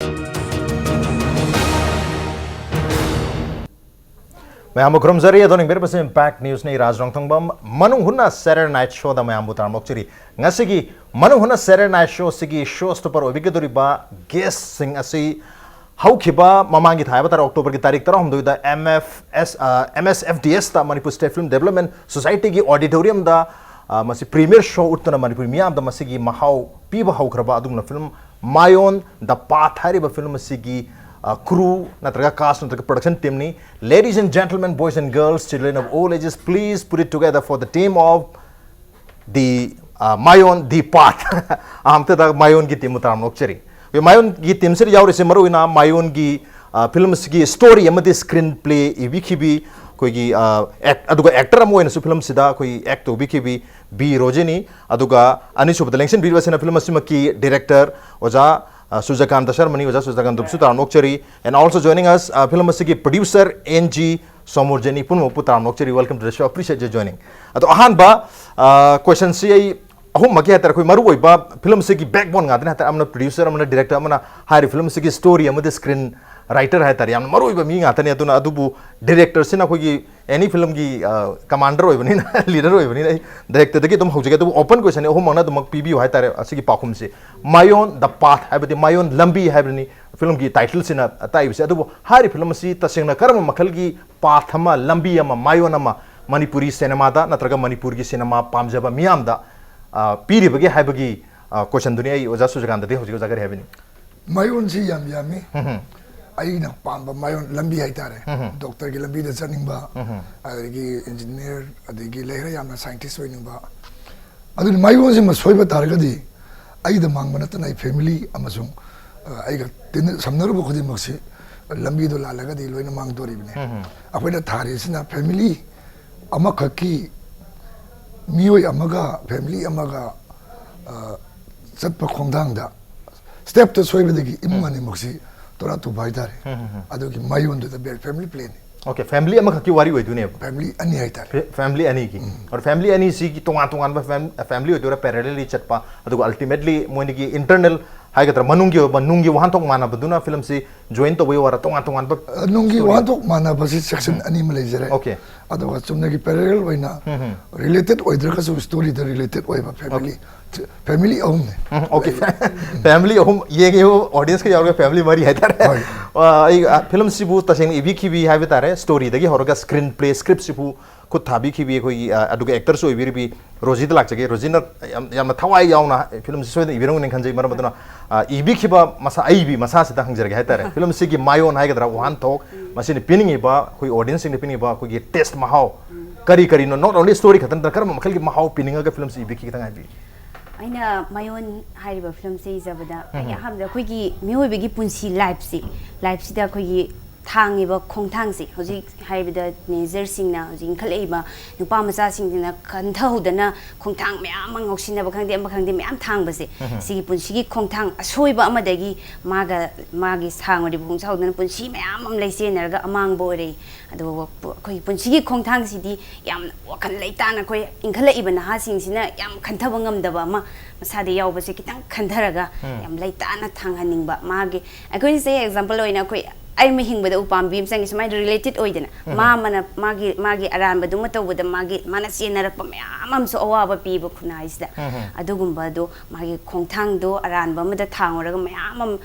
Mayam Krumzari adoning berbasa impact news ni Raj Nongthombam Manung Hutna Saturday night show da mayam butar mokchiri ngasigi Manung Hutna Saturday night show sigi shows to par obigedori ba guest sing asi haukiba mamangi thaiba tar October ki tarik taram do da MSFDS ta Manipur State Film Development Society ki auditorium da masi premier show utna Manipur miyam da masigi mahau piba haukraba adungna film Maion da path hariba film sigi crew, natraga cast, natraga production team ni. Ladies and gentlemen, boys and girls, children of all ages, please put it together for the team of the Maion, the path. Ahanthem da Maion ki team utaram nokcheri. We Maion ki team se yauri se maru ina Maion ki film ki story amadi screenplay ibikibi koi ki aduga actor amo ina su film sida koi act ibikibi B Roji ni aduga Anish Ubadalengsen B wasena film asima ki director oja Surjakanta Sharma was Surjakanta and also joining us film producer NG Somorjit Punmuputam. Welcome to the show. Appreciate you joining. At Ahanba question C Ahum Makiatar Maruba film sigi backbone I'm a producer, I'm a director, I'm a high film sigi story, I'm a screen writer hatari am Maruba being Atania Adubu director Sinakogi any film ki commander or even leader or even director the Gitum who get to open question Homana the PB Hatare Asiki Pakumsi Maion the path have the Maion Lambi have any film ki titles in a type Adubu Hari Filmasi Tasina Karama Makalgi Pathama Lambiama Maionama Manipuri cinema Natraga Manipuri cinema Pamjaba Miamda Piri Bagi Habagi question Dunia was also Surjakanta Sharma having Maion Yami Aina Pamba Maion Lambi Haitare, Doctor Gilambi the Zanimba, Adigi engineer, Adigi Lehrayam, scientist Winimba. Adu Maion is Masweba Targadi, I the Manganatan family, Amazon. I got some Nurbuki Moxie, Lambi do Lagadi, Luina Mangdoribne. After the Taris in a family, Amakaki, Mio Amaga, family Amaga, Setpa Kondanga. Step to Sway with the Imani Moxie. To buy that. I don't give my own to the family plane. Okay, family Amaki worry with you. Family any family any or family any siki to family or parallel chatpa. Ultimately, Moniki internal Haigatra Manungi Wantong Mana Baduna film si Jayenta way or a Tongan but Nungi Wantok Mana Basit section animalizer. Okay. Otherwise, some parallel way now related or the story the related way of family. Family owned. Okay, family home. Ye audience ke yaar family mari hai tar. Film sibu taseng ibiki bi hai betare story degi horoga screenplay script sibu kut thabi ki bi koi aduga actor so ibiri bi Roji lag chage Roji na yam thawai yauna film si so ibirong ning khanjai mara baduna ibiki ba masa ai bi masa sita hangjar hai tar. Film si ki Maion hai gadra one talk masini pinning ba koi audience ni pinning ba koi test mahau kari no not only story khatan tar kar makhal ki mahau pinning ga film si ibiki kitang ai bi. Aina Maion hariba film se zabada ya hamda khoi mioi punsi life si da khoi thangiba khongthang se hoji haribada nature singna hoji khaleiba nupa macha singna kanthaudana khongthang myam ngoksina ba khangde myam thangba se sigi punsi gi khongthang asoiba amadagi magi sangori bungchaudana punsi myam leise narga amang bore ado khoi punsi gi khongthang sidi yam wakhan leitana khoi inkhalaiba na ha singsina yam khanthaba ngamdaba ma masade yaubase kitang khantharaga yam leitana thanghaningba magi akoi se example oina khoi I may hing with the Upam beams and is my related oidena. Mamma Maggie around but do matter with the Maggie Manasina Mam so our people kunais that. Adugumbado, Maggie Kongtangdo, around Bama the town or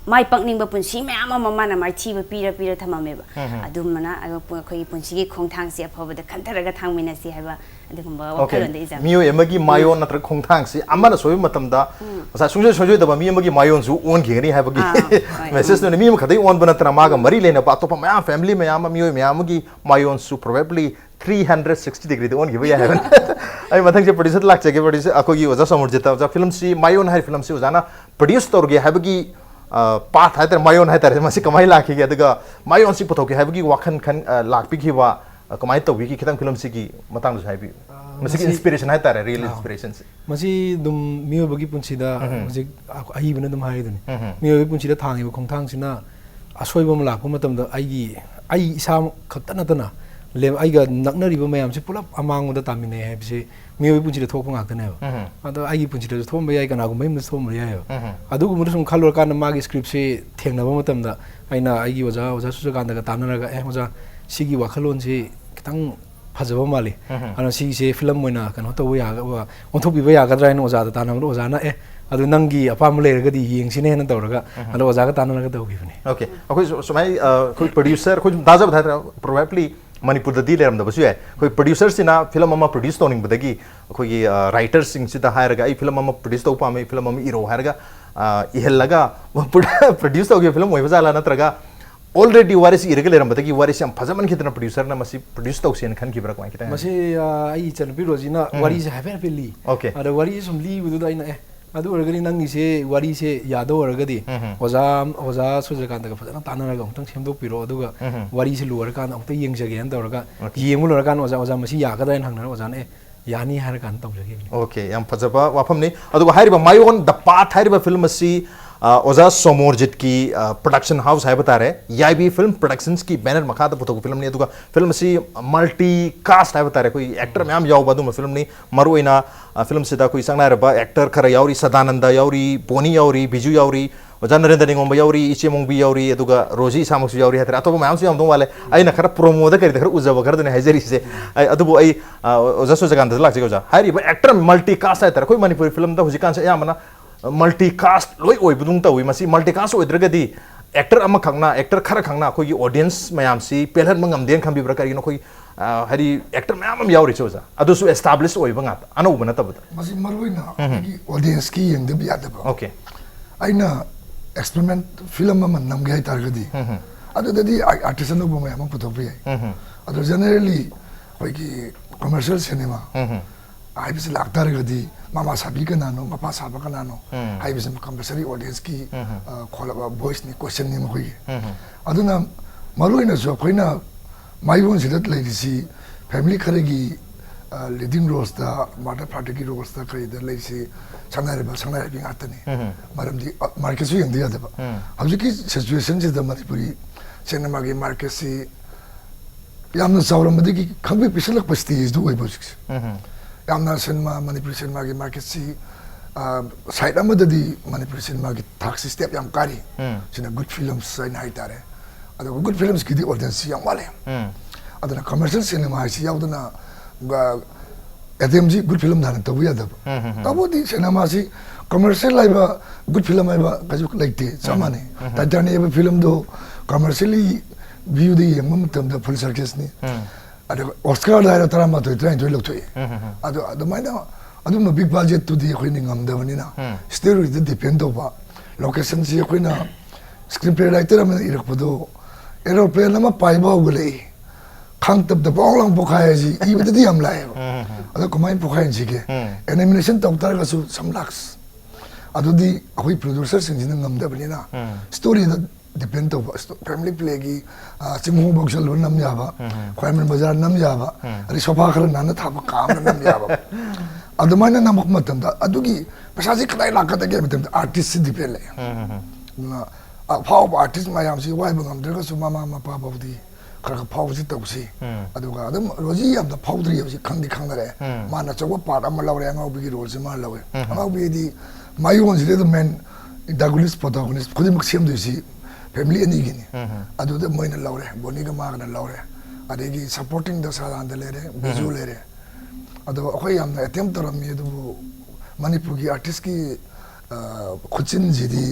my pumping Punsi, Mamma Mana, my tea with Peter Tamameba. Adumana, I will put Punsi Kongtangsi over the Cantaraga Tangminasi have okay. Mio Emagi Maion at Kongtangsi, Amana Soymatamda, as I soon as you the Mimagi Maions who won't get any have a my sister and Mimaka, they want Banatramaga, Marilena, but my family, Mayama, Mio Miamagi, Maion, so probably 360 degrees, the only way I haven't. I think the producer like to give it a Kogi was a Somorjit, the film see Maion high film Susanna, produced Torgi Habagi. Path had Maion had a Masikamai Laki, the Maion Sipotoki, Habagi Wakan can Lak Pikiwa, a Kamaito Wiki Kitan Film Siki, Matan's Happy. Masik inspiration hai tara real inspirations masi dum miyo bagi punsida masik ai bana dum hai dun miyo bagi punsida thangi ba khongthang sina asoi bam lak pum matam da ai isa khatta na tana लेम आइगा नक्नरिबो मयाम से pull-up अमांगोदा तामिने है बिसे मियोबी पुंची रे थोपो गाक्तने अदो आइगी पुंची रे थोम बयाई कनागु ma'am थोम रे है अदुगु मुदु सुम खालोर कान मागी script से थेंगनबो मतमदा आइना आइगी ओजा सुजकांत का तानरगा ए ओजा सिगी वाखलोन से खितंग फजबो माले अन सी से फिल्म मोइना कनो तो यागा ओंथोबिबो यागद्रा इन ओजा तानम ओजाना ए अदु नंगी अपाम लेरगदी येंगसिने न तौरगा अदो ओजागा तानरगा तौगिबने ओके अखोय सुमाई कोई प्रोड्यूसर कोई दाजा बता प्रोबेबली मणिपुर दी लेरमदबसु है कोई प्रोड्यूसर सिना फिल्म अमा प्रोड्यूस तोनिंग बदगी कोई राइटर सिंग सिदा हायरगा ई फिल्म अमा प्रोड्यूस तो पामे फिल्म अमा इरो हायरगा इहलगा प्रोड्यूस तोगे फिल्म मोय बजाला नत्रगा ऑलरेडी वारिस इरगे लेरमदगी वारिस हम फजमन खितना प्रोड्यूसर ना मसी प्रोड्यूस तोसेन खन की बरक वाकिता मसे आई चनपि रोजिना वारी से हैफे पेली ओके अदो वारी सुम ली बुदु दाइना ए अदु ओरगनी नंगी से वारी से यादो ओरगदी ओजा सुजकांत का फजना तानरगा उंतंग सेमदो पिरो अदुगा वारी से लोर कान उंत येंगजगे अन तौरगा येंगु लोर कान ओजा मसी यागदा हंगना ओजा ने यानी हर कान तौजगे ओके यम फजबा वाफमनी अदुगा हाइरिबा मायोन द पाथ हाइरिबा फिल्म सी ओजा सोमोरजित की प्रोडक्शन हाउस है बता रहे याईबी फिल्म प्रोडक्शंस की बैनर मखा पुथोक फिल्म ने फिल्म से मल्टी कास्ट है बता रहे कोई एक्टर मैम याव फिल्म ने मरुना फिल्म से कोई संगना एक्टर खर यावरी सदानंद यावरी पोनी यावरी बिजू यावरी ओजा नरेंद्र निगोंब यावरी इचे मोंबी यावरी रोजी सामक्सु यावरी है अतोब मैम से दो वाले अना खर प्रोमोद कर खर उजब खर हाइजरी से अदुबु ओजा सुजकांत लाचे ओजा हाइरिबा एक्टर मल्टी कास्ट है कोई मणिपुरी फिल्म हुजिकान से यामना मल्टी कास्ट लोई ओइबुदुंग तौई मसी मल्टी कास्ट ओइद्रगदी एक्टर अमा खंगना एक्टर खर खंगना कोई ऑडियंस मयाम सी पेलहन मंगमदेन खंबिब्रा करिनो कोई हरी एक्टर मयाम यावरी चोजा अदुसु एस्टैब्लिश ओइबा गात अनौब नतबदा मसी मरुइना की ऑडियंस की यंगदब यादब ओके आइना एक्सपेरिमेंट फिल्म अमा नमगे हाय तारगदी अदुददी आर्टिस्ट नो बम याम पुथोपि है अदु जनरली कोई की कमर्शियल सिनेमा हाइबिस लागतारगदी मामा साबी का नानो मपा साबा का नानो हाइबिस कंपल्सरी ऑडियंस की खोलबा वॉइस नि क्वेश्चन नि मखोई अदुना मरुइना जो कोइना माइबोन सिदत लेदिसी फैमिली खरेगी लीडिंग रोल्स दा मदर पार्टी की रोल्स दा कई द लेसी संगनारे बिंग आतनी मरमदी मार्केट सु यंदी यादबा हबजि की सिचुएशन से द मणिपुरी सिनेमा की मार्केट से यामना सावरमदी की खंबे पिसलक पस्तीज दु ओइबोजिक्स यामना सिनेमा मणिपुरी सिनेमा की मार्केट से साइड अमददी मणिपुरी सिनेमा की थाक्सी स्टेप याम कारी सिना गुड फिल्म्स साइन हाइतारे अदो गुड फिल्म्स की दी ऑडियंस याम वाले अदना commercial cinema HiAce याउदना एटीएमजी good film दान तबु यादब तबु दी सिनेमा सी कमर्शियल लाइबा गुड फिल्म आइबा कजु लाइते समाने टाइटानिक एबा फिल्म दो कमर्शियली व्यू दी यम तम द फुल सर्कस नि अदो ऑस्कर दायरा तरामा तो ट्राइन तो लुक्तोय अदो अदो माइना अदो म बिग बजट तो दी खोइ निंगम दबनिना स्टोरी द डिपेंड ओबा लोकेशन सी खोइना स्क्रीन प्ले राइटर म इरकपदो एरोप्लेन नमा पाइबा होगले खांग तब द बोंग पोखाय जी इबदि हम लाए अदो कमाई पोखाय जी के एनिमेशन तौतर गसु समलाक्स अदुदी अखोई प्रोड्यूसर सिंह न ngam दबनिना स्टोरी द डिपेंड ओबा फैमिली प्ले की चिंगू बक्सल नम याबा ख्वाइमन बाजार नम याबा अरे सोफा खर नाना थाब काम नम याबा अदमाना नमक मतम दा अदुगी पसाजी खदाई लाकत के मतम आर्टिस्ट से डिपेंड ले ना फाव आर्टिस्ट मायाम सी वाइ बंगम दरग सु मामा मपा बौदी खर फाव जी तौसी अदुगा अदम रोजी याम द फावद्री होसी खंगदी खंगरे माना चगो पार्ट अम लवरे अंगाउबी की रोल से मा लवे अंगाउबी दी मायोन जिले द मेन डागुलिस प्रोटोगोनिस्ट खुदी मक्सियम दुसी फैमिली अनि गिनी अदु द मोइन लवरे बोनी का मागना लवरे अदेगी सपोर्टिंग द सालान द लेरे बिजू लेरे अदो अखोय याम अटेम्प्ट तरमी दु मणिपुर की आर्टिस्ट की खुचिन जिदी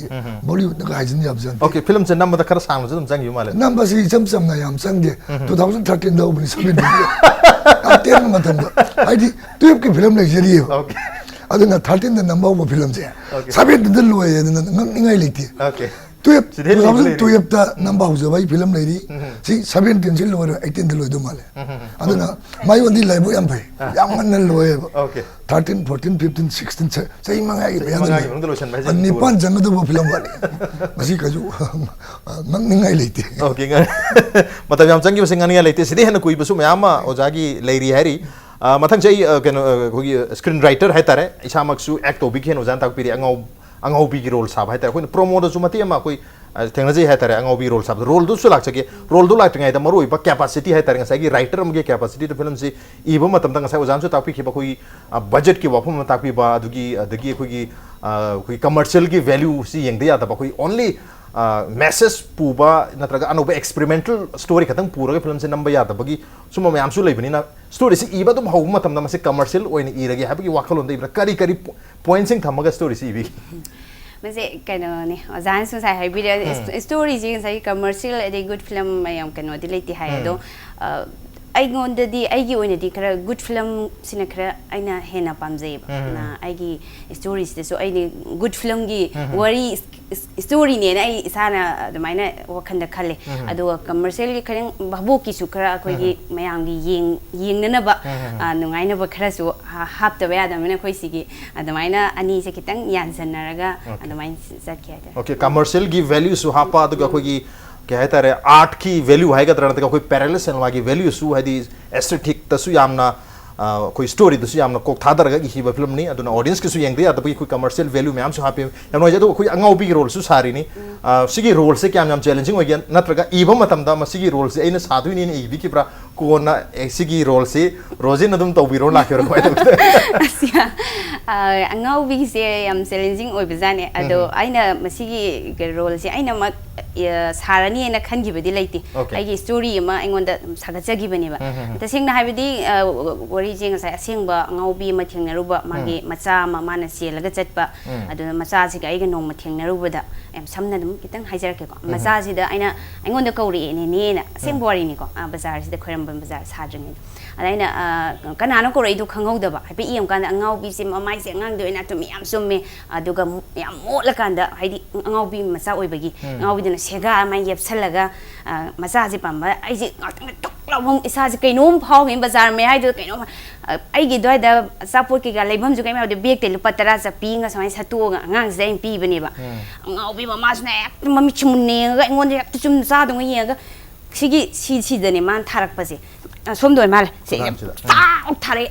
बॉलीवुड का हाइजन याबजन ओके फिल्म से नंबर द खर सांग जम जंग युमाले नंबर सी जम सम ना याम संगे 2013 दा उबनी सबि अटेम मतम आईडी ट्यूब की फिल्म ले जरी ओके अदना 13 द नंबर वो फिल्म से सबि द लोए निंगाई लेती ओके ट्यूब दा नंबर हो जबाई फिल्म लेरी सी 17 से लोए 18 द लोए दो माले अदना माई वंदी लाइबो याम भाई याम मन लोए ओके 13 14 15 16 सही मंगाई याम निपान जंग दो फिल्म वाले मसी कजु निंगाई लेती ओके मतलब याम संगी बसिंगानी लेते सिदे हन कोई बसु मयामा ओजागी लेरी हैरी मथंग चई केनो कोगी स्क्रीन राइटर है तारे इसामक्सु एक्ट ओबी खेन ओजान ताक पिरि अंगाउ की रोल साब है तारे कोई प्रोमो दसु मति अमा कोई थेंगनजे है तारे अंगोबी रोल सब रोल दु सुलाक चके रोल दु लाइट द मरो इबा कैपेसिटी है तारे ngasai gi writer am ge capacity to film si iba matam da ngasai ojam su takpi khiba koi budget ki wafum takpi ba adugi koi commercial ki value si yengde ya da koi only message puba natraga anoba experimental story khatang pura film se number ya da bagi suma mayam su leibani na story si iba dum hau matam da mase commercial oina irage habagi wakhalon da ibra kari points sing thamaga story si ibi mase kano ne ozan su sai hybrid story jing sai commercial a good film mayam kano dilati hai do ai ngondadi ai gi oina di kara good film sina kara aina hena pamjai ba na ai gi stories de so ai ni good film gi worry story ne ai isana admaina wakhanda khale adu commercial gi khareng babu ki su kara koi gi mayam gi yeng na ba nungai na ba khara su hap ta ba da mena koi si gi admaina ani se kitang yan sanaraga admain zakya okay commercial gi value su hapa adu koi gi क्या है तारे art की value है का तरह का कोई parallel cinema की वैल्यू सु है दी एस्थेटिक तसु यामना कोई स्टोरी तसु यामना कोक थादर का की फिल्म नहीं अदुना ऑडियंस के सु यंग दे अदबी कोई कमर्शियल वैल्यू में हम सु हापे यनो जे तो कोई अंगाउबी रोल सु सारी नहीं सिगी रोल से क्या हम चैलेंजिंग हो गया नत्रगा इबम मतम दा मसिगी रोल से एने साधु नहीं ने इबी की प्रा कोना सिगी रोल से रोजी नदम तौबीरो लाखे रखो asia अंगाउबी से हम चैलेंजिंग ओइ बजाने अदो आइना मसिगी के रोल से आइना मा सारानी एना खनगिबदि लेति आइगी स्टोरी अमा आइगोंदा सागचगिबनिबा तसेंगना हाबिदि वरी जेंग सा असेंगबा ngaubi ma thengnaruba magi macha ma mana selaga chatpa adu macha si ga aiga nong ma thengnaruba da em samna dum kitang haijarake ko macha si da aina aingonda kauri ne na asengwari ni ko bazar si da khoram bazar sadring alaina kanano ko rei du khanghauda ba habi iyam kan ngaubi si mamai se ngang do ina to mi am summe aduga yam motla kanda haidi ngaubi macha oibagi ngaubi duna sega ma yepsalaga macha si pamba ai si tok lawong isa si kainom phau ngi bazar me hai do kainom ai gi doi da support ki ga leibam ju kai ma de bag te lupa tara sa pi nga samai satu nga ngang zai pi bani ba ngaubi mama sna mami chumne ga ngon de chum sa do ngi ga sigi de ne man tharak pa se som doi mal se ta thare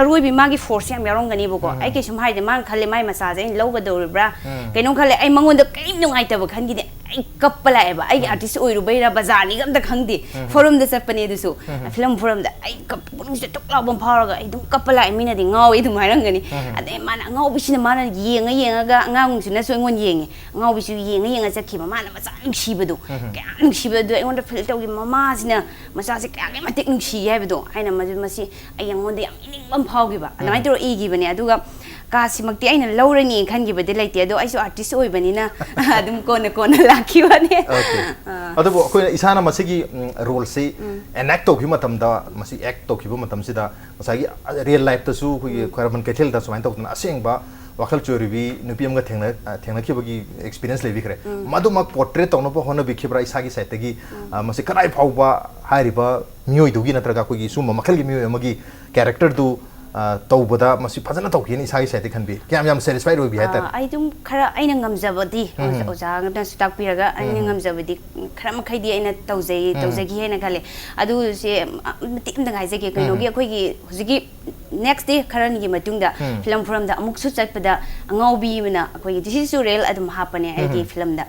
aroi bi magi force yam yarong gani boko ai ke sum hai de man khale mai massage in loga do bra kainom khale ai mangon da kai nungai ta ba khan gi de ai kappala ai ba ai artist oi ru beira bazar ni gam da khangdi forum da sapane du su film forum da ai kap pung se tok law bam phara ga ai dum kappala ai mina di ngau ai dum harang gani ade man ngau bi sin man yenga ga ngang su na so ngon yeng ngau bi su yenga chakhi ma man ma sang shi ba du ka shi ba du ai on da fil taw gi mama sina masa se ka ga ma tek nung shi ai ba du ai na ma si ai yang on da yam ining bam phau gi ba anai to i gi ba ne adu ga कासिमक्ति आइना लौरनी खनगिबदि लेते अदो iso artist ओइबनिना अदुम कोना लाखिबने adobo कोइ इसाना मसिगी role से enact तोखि मतमदा मसि act तोखिबो मतमसिदा मसागी real life तसु कोइ खरबन केथेल दा समाइन तोखना असेंगबा वाखल चोरिबी नुपियमगा थेंगनाखिबगी experience लेबिखरे मदुमक portrait तौनबो होनो बिखिब्रा इसागी साइतगी मसि कनाइ फाउबा हारिबा मियोइदुगी नत्रगा कोइ सुम मखलगी मियोइमगी कैरेक्टर दु तौबदा मसि फजना तौखिनि इसागी साइते खनबि क्याम याम सैटिस्फाइड होबि हायतर आई तुम खरा आइना ngамजबदि ओजा गना सुताक पिरगा आइना ngамजबदि खरा मखैदि आइना तौजगी हेना खाले अदु से तिम दंगाइ जगे कइनोगी अखोइगी हुजिगी नेक्स्ट डे खरन gi matungda film from da amuk su chatpada angaubi mena akhoi this is real adum hapane ai film da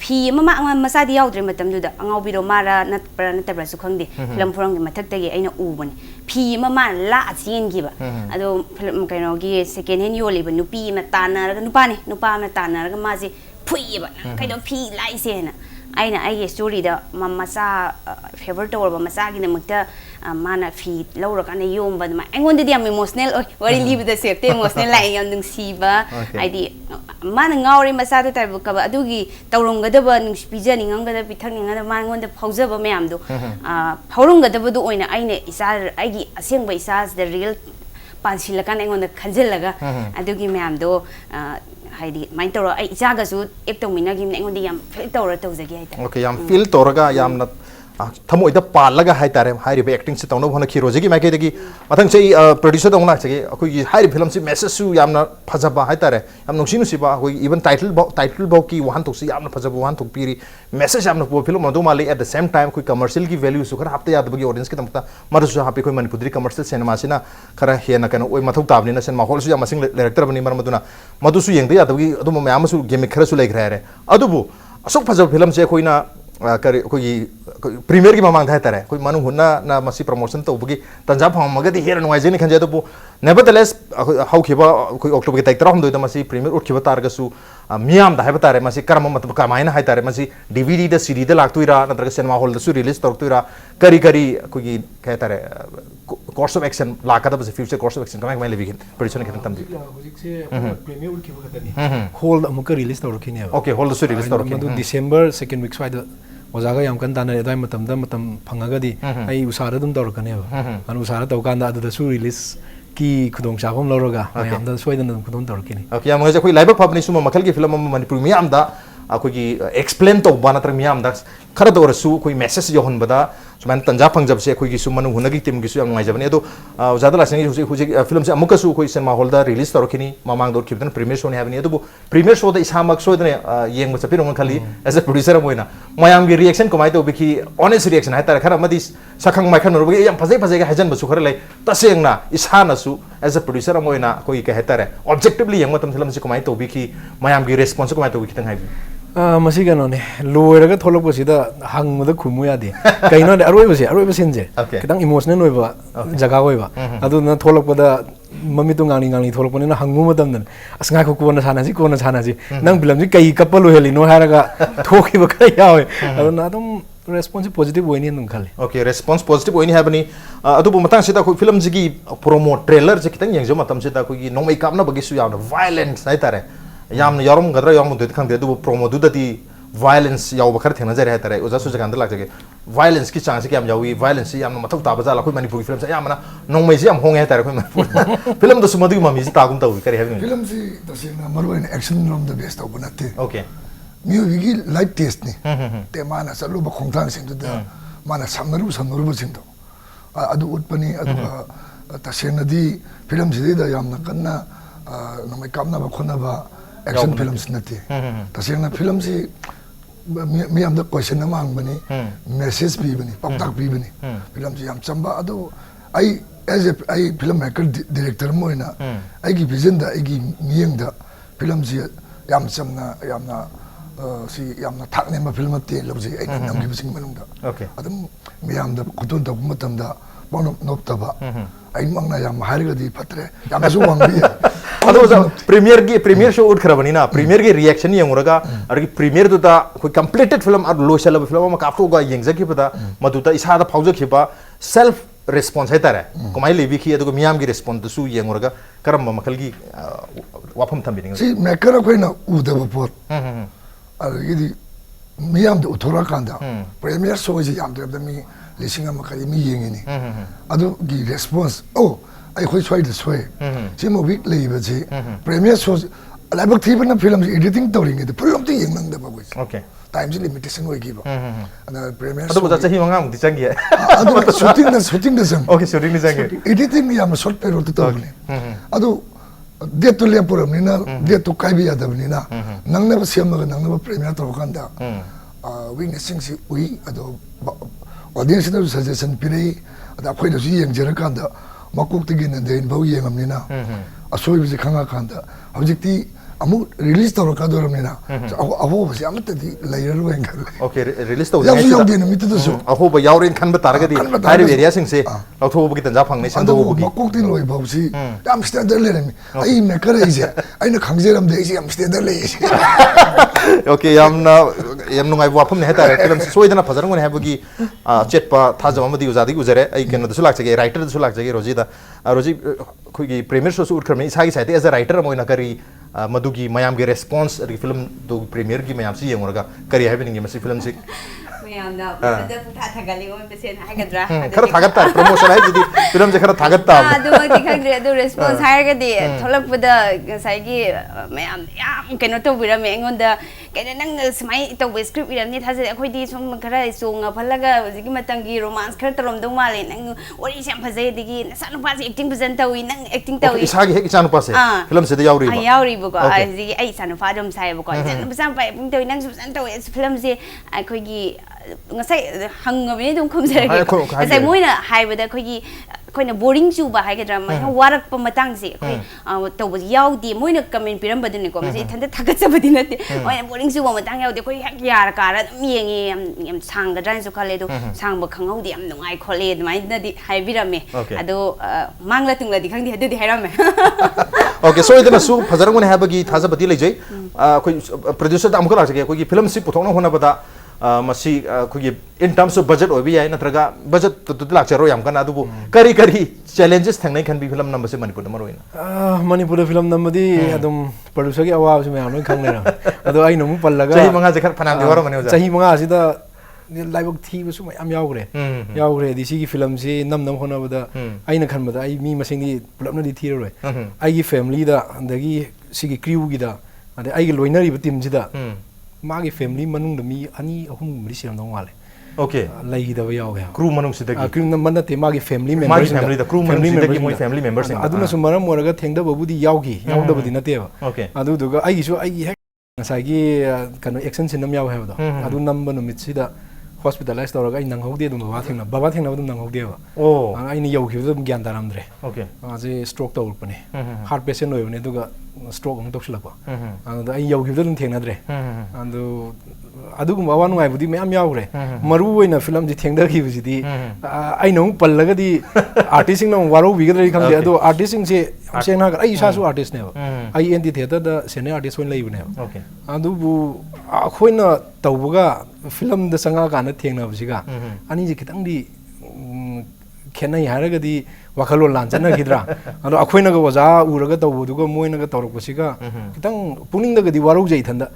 phi mama masadi yaudre matam du da angaubi ro mara nat pra natabra su khangde film from gi mathak tagi aina ubane phi mama la achin gi ba ado film kaino gi second hand yoli ba nupi ma tanaraga nupa na tanaraga ma ji phui ba kaido phi lai se na aina ai story da masa favor to ba masa gi namukta mana fi laura kana yom ba ma engon de am emotional oi wari live the sekte emotional lai yam dung si ba ai di mana ngauri masa da tai ka ba adugi tawrong ga da ba nung pija ni ngam ga da pithak ni ngam da ma ngon da phauja ba mayam do phaurum ga da ba du oina aine isa ai gi aseng ba isa the real pansil kan engon da khanjel laga adugi mayam do haidi main toro ai jaga su ek to mina gim engon di yam feel toro to jagi ai ta okay yam feel toraga yam na thamo ida palaga hai tare hai ri acting se tawno bhona khiro jagi maike degi mathang sei producer dong na chege akoi gi hai film si message su yam na phajaba hai tare yam nongsi nu siba akoi even title bow ki wahan to si yam na phajaba wahan to piri message yam na po film madu mali at the same time koi commercial ki value su khara hapte yad bagi audience ki tamta maru su happy koi manipuri commercial cinema sina khara he na kana oi mathau tabni na sen mahol su yam sing director bani mar maduna madu su yeng de yad bagi adu ma yam su game khara su like rare adu bu असुक फजब film से कोईना कोई premiere की ममांग है तारे कोई मनु हुन्ना ना मसी promotion तो बुगी तंजा फमगदी हेर नुवाइजे नि खंजे तो नेवरदलेस हाउखिबा कोई अक्टोबर की 13 हम मसी प्रीमियर उठखिबा तारगसु मियाम दा है तारे मसी करम मत कमायना है तारे मसी डीवीडी दा सीडी दा लागतुइरा नत्रग सिनेमा हॉल दसु रिलीज तोरतुइरा करी करी कोई कह तारे कोर्स ऑफ एक्शन लाकादा बस फ्यूचर कोर्स ऑफ एक्शन कमाय कमाय लेबिगिन प्रोड्यूसर ने खतम तम होजिक से प्रीमियर उठखिबा खतनी होल अमुक रिलीज तोरखिने ओके होल दसु रिलीज तोरखिने डिसेंबर सेकंड वीक स्वाइद ओजागा याम कन ताने अदाय मतम फंगागदी आई उसारा दुम तोरकनेबा अन उसारा तौकांदा अदसु रिलीज की खुदोंग चाबम लौरगा यामदा सोइदन खुदों तोरकिनी ओके याम गजे कोई लाइव फबनी सुम मखल की फिल्म मणिपुर मियामदा अखोगी एक्सप्लेन तौबा नत्र मियामदा खरा दौरसु कोई मैसेज योहनबदा सुमान तंजा फंगजब से कोई सुमनु हुनगी टीम की सुयम नाइजबनी तो ज्यादा लासनी हुजे फिल्म से अमुकसु कोई सिनेमा हॉल दा रिलीज तौरखिनी ममांग दौर खिबदन प्रीमियर शो ने हाबनी तो प्रीमियर शो दा इसामक सोइदने येंग चपिरो खली एज अ प्रोड्यूसर मोइना मयाम की रिएक्शन कमाय तो बिखी ऑनेस्ट रिएक्शन है तार खरा मदि सखंग माइखन नरबगे याम फजे फजे के हजन बसु खरा लै तसेंगना इसानसु एज अ प्रोड्यूसर मोइना कोई कह तारे ऑब्जेक्टिवली येंग मतम फिल्म से कमाय तो बिखी मयाम की रेस्पॉन्स कमाय तो बिखी तंग हाइबी मसी कनोने लोयरगा थोलकपसिदा हंगमदा खुमु यादे कइनो अरोइबसे सिनजे खितंग इमोशनल ओइबा जगा ओइबा अदुना थोलकपदा मम्मी तो गांगी थोलकपनिना हंगु मतमदन असंगा को कोना सानाजी नंग फिल्म जी कई कपल हेलिनो हारगा थोखिबा खा यावे अदुना अदुम रेस्पॉन्स पॉजिटिव ओइनी नुं खाले ओके रेस्पॉन्स पॉजिटिव ओइनी हाबनी अदुबु मतंग सिदा को फिल्म जी प्रोमो ट्रेलर जे खितंग येंगजो मतम सिदा को नोंमै कापना बगिसु यावना वायलेंस हाइतारे याम यारम गदरा याम दुद खंगदे दु प्रोमो दुदती वायलेंस याव खर थेना जरे हाइतारे ओजा सुजकांदा लाजगे वायलेंस की चांस के याम यावी वायलेंस याम मथौ ताबा जाला कोई मणिपुर फिल्म से यामना नोंमै से याम होंगे हाइतारे कोई मणिपुर फिल्म दसु मदु ममी से तागुम ताउ करे हाबि फिल्म से दसेना मरवाइन एक्शन रोम द बेस्ट ऑफ नते ओके म्यूजिक की लाइफ टेस्ट ने ते माना सलु बखोंथांग सिंदु द माना समनरु सिंदु अदु उत्पनी अदु तसेनदी फिल्म से द यामना कन्ना नोंमै कामना बखोना एक्शन फिल्म नते तसेना फिल्म से मियाम द क्वेश्चन मांगबनी मैसेज पीबनी पाउताक पीबनी फिल्म से याम चंबा अदो I as I filmmaker director मोइना आई की विजन दा आई की मियंग दा फिल्म से याम चमना यामना सी यामना थाकने मा फिल्म ते लौजे आई नमगी बिसिंग मनुंदा ओके अदम मियाम दा खुतुन दा मतम दा बोनो नोपतबा आई मंगना याम हारगदी फत्रे याम सु वांगबी प्रीमियर शो उठ खरबनी ना प्रीमियर की रिएक्शन येंगुरगा अरगी प्रीमियर दुदा कोई कंप्लीटेड फिल्म अर लोइसल फिल्म मा काफोगा येंगजकी पदा मदुता इसादा फाउजखिबा सेल्फ रिस्पांस है तारे कमाई लेबी की अदुगो मियाम की रिस्पांस दसु येंगुरगा करम मखल की वाफम थंबिनिंग सी मेकर कोइना उदब पोत अरगी मियाम द उथोरा कांदा प्रीमियर शो जे याम देब मी लिसिंग अमा करी मी येंगिनी अदु की रिस्पांस ओ आई खोई स्वाइद सोए जे मूवी लेबे जे प्रीमियर शो लाइव थीबना फिल्म एडिटिंग तौरिंगे द फिल्म ती येंगनंग द बगुई ओके टाइम से लिमिटेशन होई गिबो अन प्रीमियर अदु बजा चही मंगा मुति चंगी अदु शूटिंग द सम ओके शूटिंग चंगी एडिटिंग याम शॉर्ट पे रोत तौने अदु डेट तो लेपुरमनिना डेट तो काइबि यादबनिना नंगने सेमगा नंगने प्रीमियर तौरकांदा वीकनेसिंग सी उई अदु ऑडियंस न सजेशन पिरे अदा खोइ दसु येंगजरकांदा मकुक्तगी न देन बहु येंगमनिना असोइबि खंगा कांदा हजिक्ति अमु रिलीज तौरकादोरमनिना अहो बस यामतदि लेयरलो एंगल ओके रिलीज तो यासु योगे न मितदसु अहो ब यावरेन खनबा तारगदि हारि एरिया सिंसे लौथोबगी तंजा फंगनै संदोबगी मकुक्ति लोइ बहुसी याम स्टैंडर्ड लेरमि आई मेकर इजे आइना खंगजेरम दे इजे याम स्टैंडर्ड लेइसे ओके यामना याम नुंगाइ वाफम ने हेतारे फिल्म सोइदना फजरंगने हेबगी चेटपा थाजममदि उजादि उजरे आई केनो दसु लाक्चगे राइटर दसु लाक्चगे रोजी खुगी प्रीमियर शो सु उठखरमे इसागी साइते एज अ राइटर मोइना करी मधुगी मयाम के रेस्पॉन्स फिल्म दो प्रीमियर की मयाम से येंगुरगा करी हाइबनिंग मसी फिल्म से मयामदा बदा पुथा थागलिगो बेसेन हागद्रा खर थागत्ता प्रमोशन है जदी फिल्म से खर थागत्ता अदुमति खंग्रे अदु रेस्पॉन्स हायरगदि थोलकपदा गसाइगी मयाम याम केनो तो बिरमे एंगोंदा केने नंग समाई तो स्क्रिप्ट बिरमनि थाजे अखोइदि सुम खरा सोंगा फलगा जिगी मतंगी रोमांस खर तरमदो माले नंग ओरी सेम फजे दिगी नसानु पास एक्टिंग प्रेजेंट तवी नंग एक्टिंग तवी इसागी हेक इसानु पास फिल्म से यावरी बको आजी आई सानु फादम साइ बको जन बसाम पाइ पुंग तवी नंग सुसन तवी फिल्म से अखोइगी ngasai hangabini dum khumjare ngasai moina haibada khogi ꯑꯩꯈꯣꯏꯅ ꯕꯣꯔꯤꯡ ꯆꯨꯕ ꯍꯥꯏꯒꯗ꯭ꯔꯥ ꯃꯌꯥꯝ ꯋꯥꯔꯛꯄ ꯃꯇꯥꯡꯁꯦ ꯑꯩꯈꯣꯏ ꯇꯧꯕꯁꯤ ꯌꯥꯎꯗꯦ ꯃꯣꯏꯅ ꯀꯃꯦꯟ ꯄꯤꯔꯝꯕꯗꯨꯅꯤꯀꯣ ꯃꯁꯤ ꯏꯊꯟꯇ ꯊꯥꯒꯠꯆꯕꯗꯤ ꯅꯠꯇꯦ ꯃꯣꯏꯅ ꯕꯣꯔꯤꯡ ꯆꯨꯕ ꯃꯇꯥꯡ ꯌꯥꯎꯗꯦ ꯑꯩꯈꯣꯏ ꯍꯦꯛ ꯌꯥꯔ ꯀꯥꯔ ꯑꯗꯨꯝ ꯌꯦꯡꯉꯦ ꯌꯥꯝ ꯁꯥꯡꯒꯗ꯭ꯔꯥꯅꯁꯨ ꯈꯜꯂꯦ ꯑꯗꯣ ꯁꯥꯡꯕ ꯈꯪꯍꯧꯗꯦ ꯌꯥꯝ ꯅꯨꯡꯉꯥꯏ ꯈꯣꯠꯂꯦ ꯑꯗꯨꯃꯥꯏꯅꯗꯤ ꯍꯥꯏꯕꯤꯔꯝꯃꯦ ꯑꯗꯣ ꯃꯥꯡꯂ ꯇꯨꯡꯂꯗꯤ ꯈꯪꯗꯦ ꯑꯗꯨꯗꯤ ꯍꯥꯏꯔꯝꯃꯦ ओके सोइदनसु फजरंगने हाबगी थाजबती लेजै अखोइ प्रोड्यूसर दा अमुक लाजगे अखोइ फिल्म सि पुथोंनो होनबदा मसी अखोइ इन टर्म्स ऑफ बजट ओबि याय नत्रगा बजट तो लाक्चरो याम कना दुबु करी करी चैलेंजेस थंगनै खन बि फिल्म नंबर से मणिपुर मरोइन मणिपुर फिल्म नंबदी अदम प्रोड्यूसर की आवाज में आनो खंगनेरा अदो आई नमु पल्लगा चही मंगा जे खर फनाम दिवारो मने ओजा चही मंगा सिदा लाइबक थीबसु मयाम यावग्रे दिसी की फिल्म से नम होनबदा आइना खनबदा आई मी मसिंगी पुलपनदी थीरोय आइगी फैमिली दा अंदगी सिगी क्रू गी दा अदे आइगी लोइनरिबा टीम जिदा मागी फैमिली मनुंग मी अनि अहुम मरि सिरम दो माले ओके लाइदबा यावगे क्रू मनुंग सिदगी क्रू नंबर नते मागी फैमिली मेंबर्स मागी फैमिली दा क्रू मनुंग सिदगी मोय family members अदुना सुमरम मोरगा थेंगदबबुदी यावगी यावदबदी नतेबा okay अदुदुगा आइगिसु आइगी Keck ngasagi kano action sin nam yaw hebdo adu number numit sida hospitalize tawraga ai nanghogde dum baba thengna dum nanghogde ba ai ni yaw khibdu dum gyan daramdre okay aje stroke tawrpane heart patient oyune duga stroke ang toksilakwa adu ai yaw khibdu dum thengna dre adu adugum awan ngai budi mayam yawre maru oina film ji thengda khibujidi ai no pallaga di artist sing no waro bigadri khamde adu artist sing se sengna ai isa su artist ne ai anti theater da senior artist oin leibune okay adu bu akhoina tawbuga film da sanga kana thengna busiga ani ji kitang di khenai haraga di wakhalo lan chana gidra ado akhoina ga waja uraga tawbuduga moina ga tawrak busiga kitang puning da ga di waro jai thanda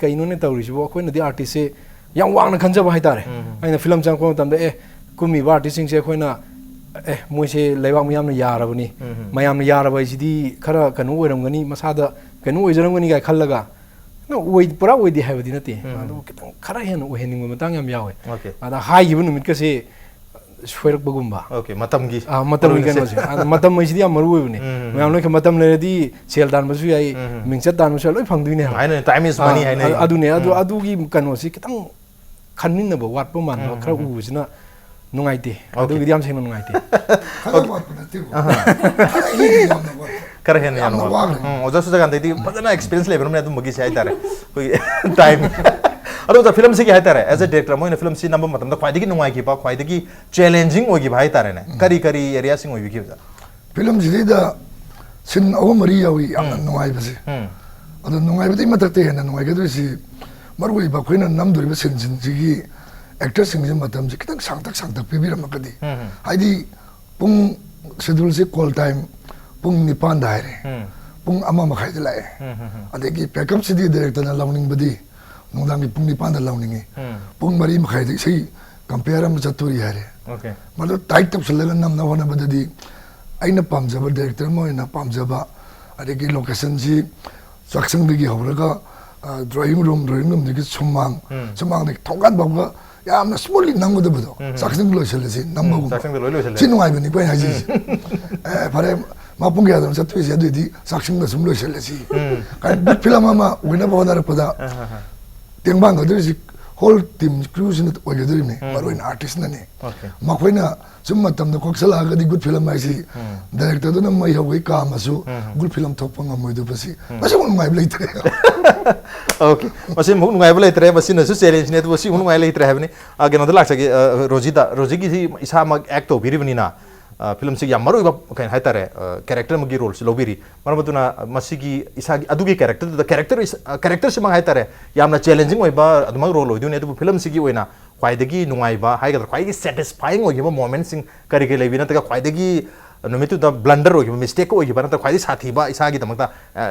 kaino ne tawri ju akhoina di artist se yang wang na khanjaba hai tare aina film chang ko tamda kumi ba artist sing se akhoina moise leibak miyam na yarabani mayam na yaraba isidi khara kanu oiramgani masada kanu oijaramgani ga khallaga no oid pura oidi habadi nate ado kitang khara hen ohening matang yam yawe ada hai gibu numit ka se soirak bagumba okay matam gi kan wasi matam mai sidi am maru oibne mayam loi matam le di sel dan basu yai mingchat dan basu loi phangduine ha ai time is money hai nei adu ne adu gi kan wasi kitang khannin na ba wat pa man khara ubusina nungaite adu gi yam seng nungaite kar hen yan wa oja su jagan dei padana experience level me adu magi sai tare koi time adu da film se gi hai tare as a director moi na film si number matam da khwai digi nungai gi ba khwai digi challenging ogi bhai tare ne kari kari area sing ogi gi ja film ji da sin aw mari yawi am nungai ba se adu nungai ba dei matak te hen nungai ga du si margui ba khoina nam duri ba sin sin ji gi actor sing ji matam ji kitang sang tak pi bi ram ka di haidi pung schedule se call time pung nipan daire pung ama makhai de lai adegi backup city director na launing badi nongdang ni pung nipan da launing pung mari makhai de sei compare am chaturi hare okay malo tight tap sala nam na hona badadi aina pamjaba director mo ina pamjaba adegi location ji saksang degi horaga drawing room degi sumang de thongkan bawga yamna small namgoda bado saksang lo chalasi namgo saksang lo chalasi chinwai bani ko haji pare mapung ya dam satwi ya di saksang da sumlo chalasi kan big film ama wina bawna pada tengbang ga dri whole team crews in o ga dri ne maroin artist na ne makoina sum matam da koksala ga di good film ai si director do na mai hawai ka masu good film thok pang amoi do basi masu ngai blai tre okay masin mu ngai blai tre masin su challenge ne to si mu ngai lai tre habni again da laksa ge roji gi isa ma act to biri bani na film se yam maru ba kain hai tare character magi role se lobiri marbatuna masigi isa gi adugi character the character se ma hai tare yamna challenging oi ba aduma role oi du ne du film se gi oina khwaidagi nungai ba hai ga khwaidagi satisfying oi ba moments sing kari ke lebi na ta khwaidagi नुमितु द blunder होगी mistake होगी बना तो खाई साथी बा इसा की तमकता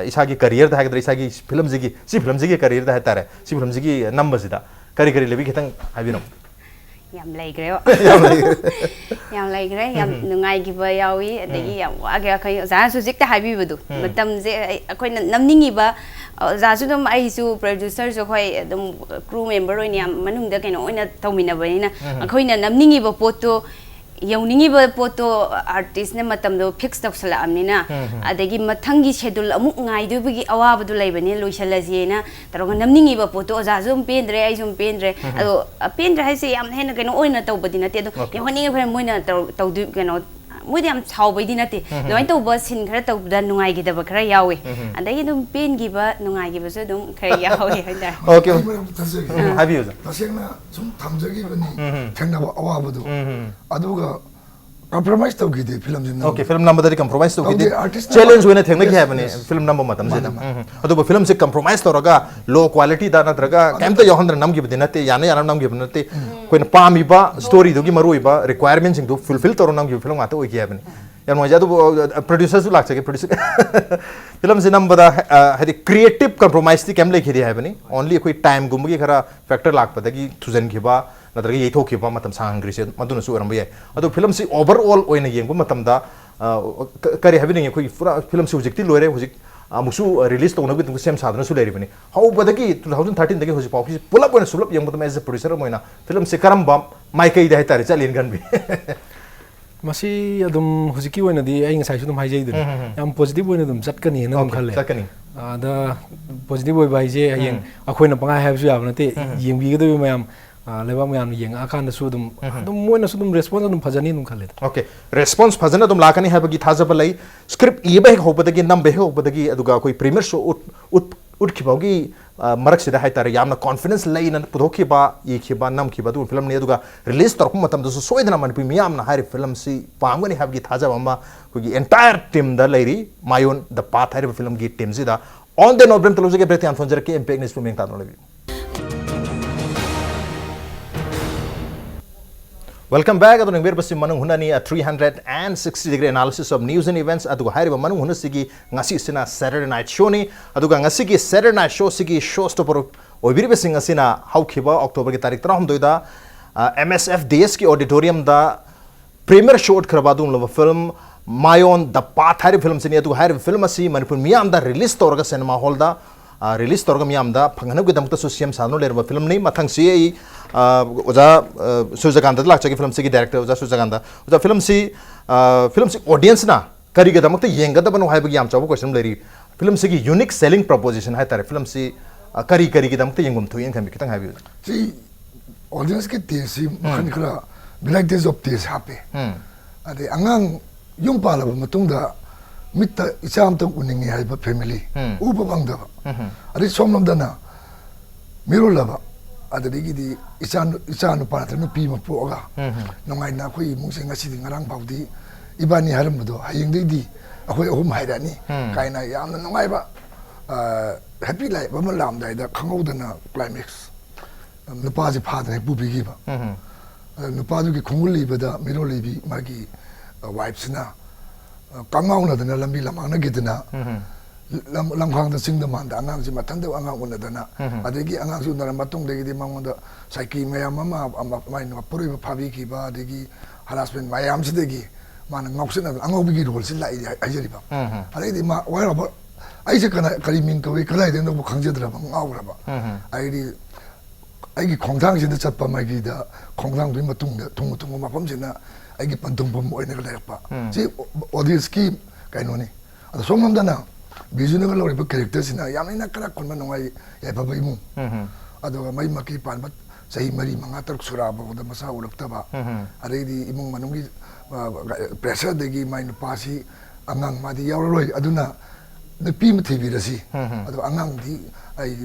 इसा की करियर दा है इसा की फिल्म जी करियर दा है तारे सी फिल्म जी की नंबर सिदा करी करी लेबी खितंग हाबिनो yam lai gre yam lai gre yam nungai gi ba yawi adegi yam wa ga khai za su jik ta habi budu matam je akoi namningi ba za su dum ai su producer so khoi dum crew member oi yam manung da kaino oina tawmina ba ni na akoi na namningi ba poto yauningi ba poto artist ne matam do fix tawsala amnina adegi mathangi schedule amuk ngai du bigi awaba du laibane loisalaji na taronga namningi ba poto za zum pendre ai zum pendre ado pendre hai se yam hena keno oina tawbadi na te do yawani phare moina taw du keno ꯃꯣꯏꯗꯤ ꯌꯥꯝ ꯁꯥꯎꯕꯩꯗꯤ ꯅꯠꯇꯦ ꯑꯗꯨꯃꯥꯏꯅ ꯇꯧꯕ ꯁꯤꯟ ꯈꯔ ꯇꯧꯕꯗ ꯅꯨꯡꯉꯥꯏꯒꯤꯗꯕ ꯈꯔ ꯌꯥꯎꯋꯦ ꯑꯗꯒꯤ ꯑꯗꯨꯝ ꯄꯦꯟꯒꯤꯕ ꯅꯨꯡꯉꯥꯏꯒꯤꯕꯁꯨ ꯑꯗꯨꯝ ꯈꯔ ꯌꯥꯎꯋꯦ ꯍꯥꯏꯇꯥꯔꯦ Okay. 하비요. तसेंना 좀 담적이버니 생나봐 아와버도. 아두가 compromise तौगिदे film Jinnah. Okay, film number dari compromise to Okay, kidi artist challenge number- wena thengna ki yes, habani yes. film number matam jena adu bo film se compromise to raga low quality da na draga kam to yohandra nam gi bidina te yana yana nam gi bidina te koina pami ba story do gi marui ba requirements sing do fulfill to nam gi film ata oi ki habani yan mo jadu producers lak chage producer film se number da hadi creative compromise ti kam le khidi habani only koi time gum gi khara factor lak padagi thujan gi ba नत्रग ये थोक किबा मतम सांग्री से मदुन सु अरम ये अदो film से overall ओइन येंगबो मतम दा करी हबिनि कोई पूरा फिल्म से हुजिक ति लोरे हुजिक अमुसु रिलीज तौन गि सेम साधन सु लेरिबनि हाउ बदगी 2013 दगी हुजिक पाउ पुलप ओइन सुलप येंग मतम एज अ प्रोड्यूसर मोइना फिल्म से करम बम माइकै दा हेतारि चलिन गन बि मसी अदुम हुजिकी ओइनदी अइ ngasai su dum haijai dun yam positive oina dum chatkani na dum khalle चकनी ada positive oi bai je hayeng akhoi na pangai have su yab na te yengbi ga do mayam लेबा ma'am Young आखान सुदुम Moin सुदुम response दुम फजनी दुम खले okay response फजन दुम लाकनी हाबगी थाजब लै script इबे होबदगी नंबे होबदगी अदुगा कोई premiere show उट खिबागी मरक सिदा हाइतारे यामना confidence लैन पुदोखिबा इखिबा नमखिबा दु फिल्म ने अदुगा रिलीज तरफ मतम दसु सोइदना मनपि मियामना हारि फिल्म सी पांगनी हाबगी थाजब अमा कोई एंटायर टीम दा लैरी मायोन द पाथ हारि फिल्म गी टीम सिदा ऑन द नोब्रेम तलोजे के ब्रेथियान फोंजर के इंपैक्ट निस filming तानो लेबी Welcome back. Ado nang berbasi Manung Hunani a 360-degree analysis of news and events. Ado Heigrujam Manung Huna sigi ngasi sina Saturday night show ni. Ado ngasi ki Saturday night show sigi showstopper obiri besi ngasi na hau khiba October ki tarik 3 da MSF DS ki auditorium da premiere show kharbadum lo film Maion the path hari film sini ado hari film asi Manipur miyam da release torga cinema hall da release torga miyam da phangana gu damta social sano lerba film ni mathang si ओजा सुरजकांता लाक्चगी film से director ओजा सुरजकांता ओजा film से audience ना करी गदमक येंगदबनो हाइबगी याम चाबो question लेरी film से unique selling proposition है तारे फिल्म से करी गदमक येंगम थुयें खम कितंग हाइबी सी ऑडियंस के तेसी मखन खरा ब्लैक डेज ऑफ तेस हापे अदे अंगांग युम पालब मतुंगदा मित इचाम तक उनिंगे हाइबा फैमिली उप बंगदबा अदे सोमलमदना मिरुलबा अदगी इचानु पात्र नुपी मपोगा नोंगाइना कोई इमुंग से ngasi ngarang baudi ibani haramdo hayengdi akhoi ahum hairani kaina yamna nongai ba happy life ba lam dai da khangodana climax nupa ji phadre bubi gi ba nupa ju gi khunguli ba da miro lebi magi wives na kangau na dana lambi lamang na gidna lamkhang da sing da man da angang ji mathang da angang una dana adegi angang su na matung de gi mangong da saiki mayam ma mai no puri ba phabi ki ba adegi harassment mayam si de gi man ngausin na angau bi gi role si lai ajeri ba adegi ma wa ba ai se kana kari min ko kai de no khang je dra ba ngau ra ba ai di ai gi khongthang sin da chat pa mai gi da khongthang bi matung da tung ma pham sin na ai gi pantung pom oi na la pa si audience ki kai no ni ada somam da na 비주너가 로리브 캐릭터스나 야미나 카라 콘만 농아이 야이phaba 이무 아도가 마이 마키 판바 사이 머리 망아 터크 수라보다 마사 우럭타바 아레디 이몽 마농기 프레셔 데기 마인 파시 안강 마디 야로로이 아두나 느피 미티비라시 아도 안강디 아이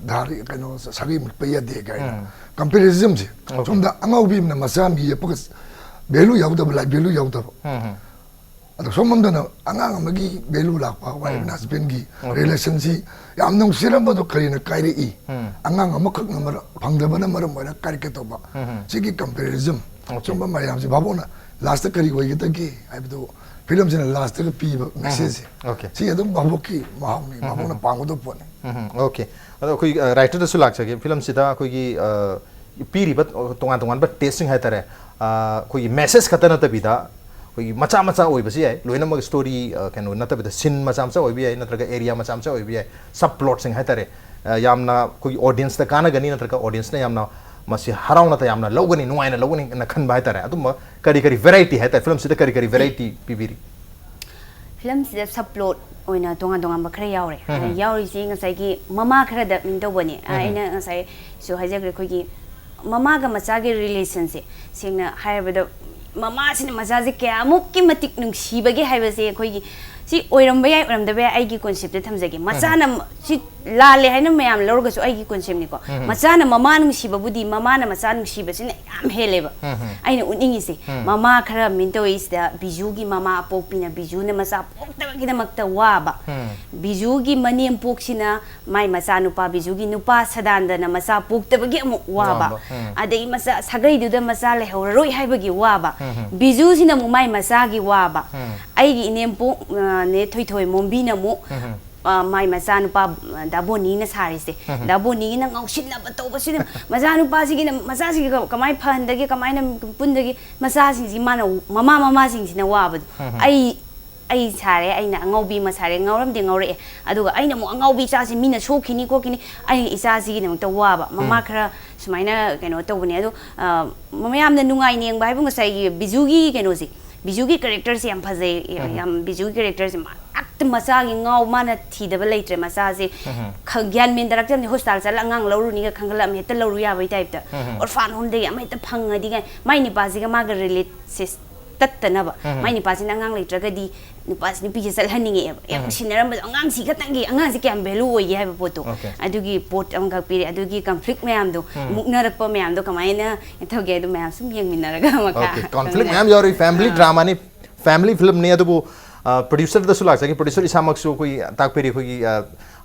다리 카노 사기 무페야데 가이나 컴패리즘지 좀다 안가우비나 마사미 예쁘게 벨루 야우다 블라 벨루 야우다 अदो सोममदना अंगांग मगी बेलू लापा वाइ husband की relation सी याम नंग सिरम बदो करिना काइरे इ अंगांग अमखक number फंगदबना मरम वना कारिके तोबा सिगी comparison सोमम मायाम से बाबोना last करी वइ तकी आइबदो फिल्म से लास्ट के पी मैसेज ओके सी अदम बाबोकी माहौनी बाबोना पांगदो पोने ओके अदो कोई राइटर दसु लाग सके फिल्म सिदा कोई पीरिबत तोंगान तोंगान बट टेस्टिंग है तारे कोई मैसेज खतना तबिदा कोई मचा मचा ओइ बसी है लोइना मग स्टोरी कैनो नतबे द सिन मचा मचा ओइ बि है नत्रगा एरिया मचा मचा ओइ बि है सब प्लॉट सिंग है तारे यामना कोई ऑडियंस त काना गनी नत्रगा ऑडियंस ने यामना मसी हराउना त यामना लौगनी नुवाइना लौगनी न खन बाय तारे अदुम करी करी वैरायटी है तारे फिल्म सिदा करी करी वैरायटी पिबिरी फिल्म सिदा सब प्लॉट ओइना तोंगा तोंगा बखरे यावरे यावरि सि ngasai gi mama khara da min tobani aina ngasai so hajagre khoi gi mama ga macha gi relation se singna haibada mama sini masaje kya mukki matik nungsibage haibase akhoi si oiram bayai oiram da bayai aigi concept de thamjage machana si lale haina mayam lorga su aigi concept ni ko machana mama nungsiba budi mama na macha nungsiba sine yam heleba aina uningi se mama khara minto is da biju gi mama pokpina biju ne macha pokta gi da makta waba biju gi manem poksina mai macha nupa biju gi nupa sadanda na macha pokta bagi amu waba adai macha sagai du da macha le horoi haibagi waba biju sina mu mai macha gi waba aigi inem po ne thoi thoi mombi na mu mai macha nupa daboni na sari se daboni na ngausin na bato basi macha nupa sigi na macha sigi kamai phandagi kamai na pundagi macha sigi mana mama sigi na waba ai sare ai na ngaubi ma sare ngauram de ngaure aduga ai na mo ngaubi cha si mina sokini ko kini ai isa sigi na ta waba mama khara sumaina keno tobuni adu mamayam na nungai neng bai bu ngasai bijugi keno si bijugi character si am phajai yam bijugi character si act masa gi ngau mana thi da balaitre masa si khagyan min darak jam hostal sal angang loru ni ga khangala me ta loru ya bai type ta or fan hom de mai ta phang adi ga mai ni pa si ga ma ga relate sis tattana ba mai ni pa si angang laitre ga di ni pa si ni pi sal haninge yam sinaram ba angang si ga tangi angang si kyam value oi ya ba poto adugi pot am ga piri adugi conflict mayam do muknarak pa mayam do kamai na thoge do mayam sum yeng minaraga maka okay conflict mayam yori family drama ni family film ni adu producer da sulak sagi producer isamak su koi tak peri koi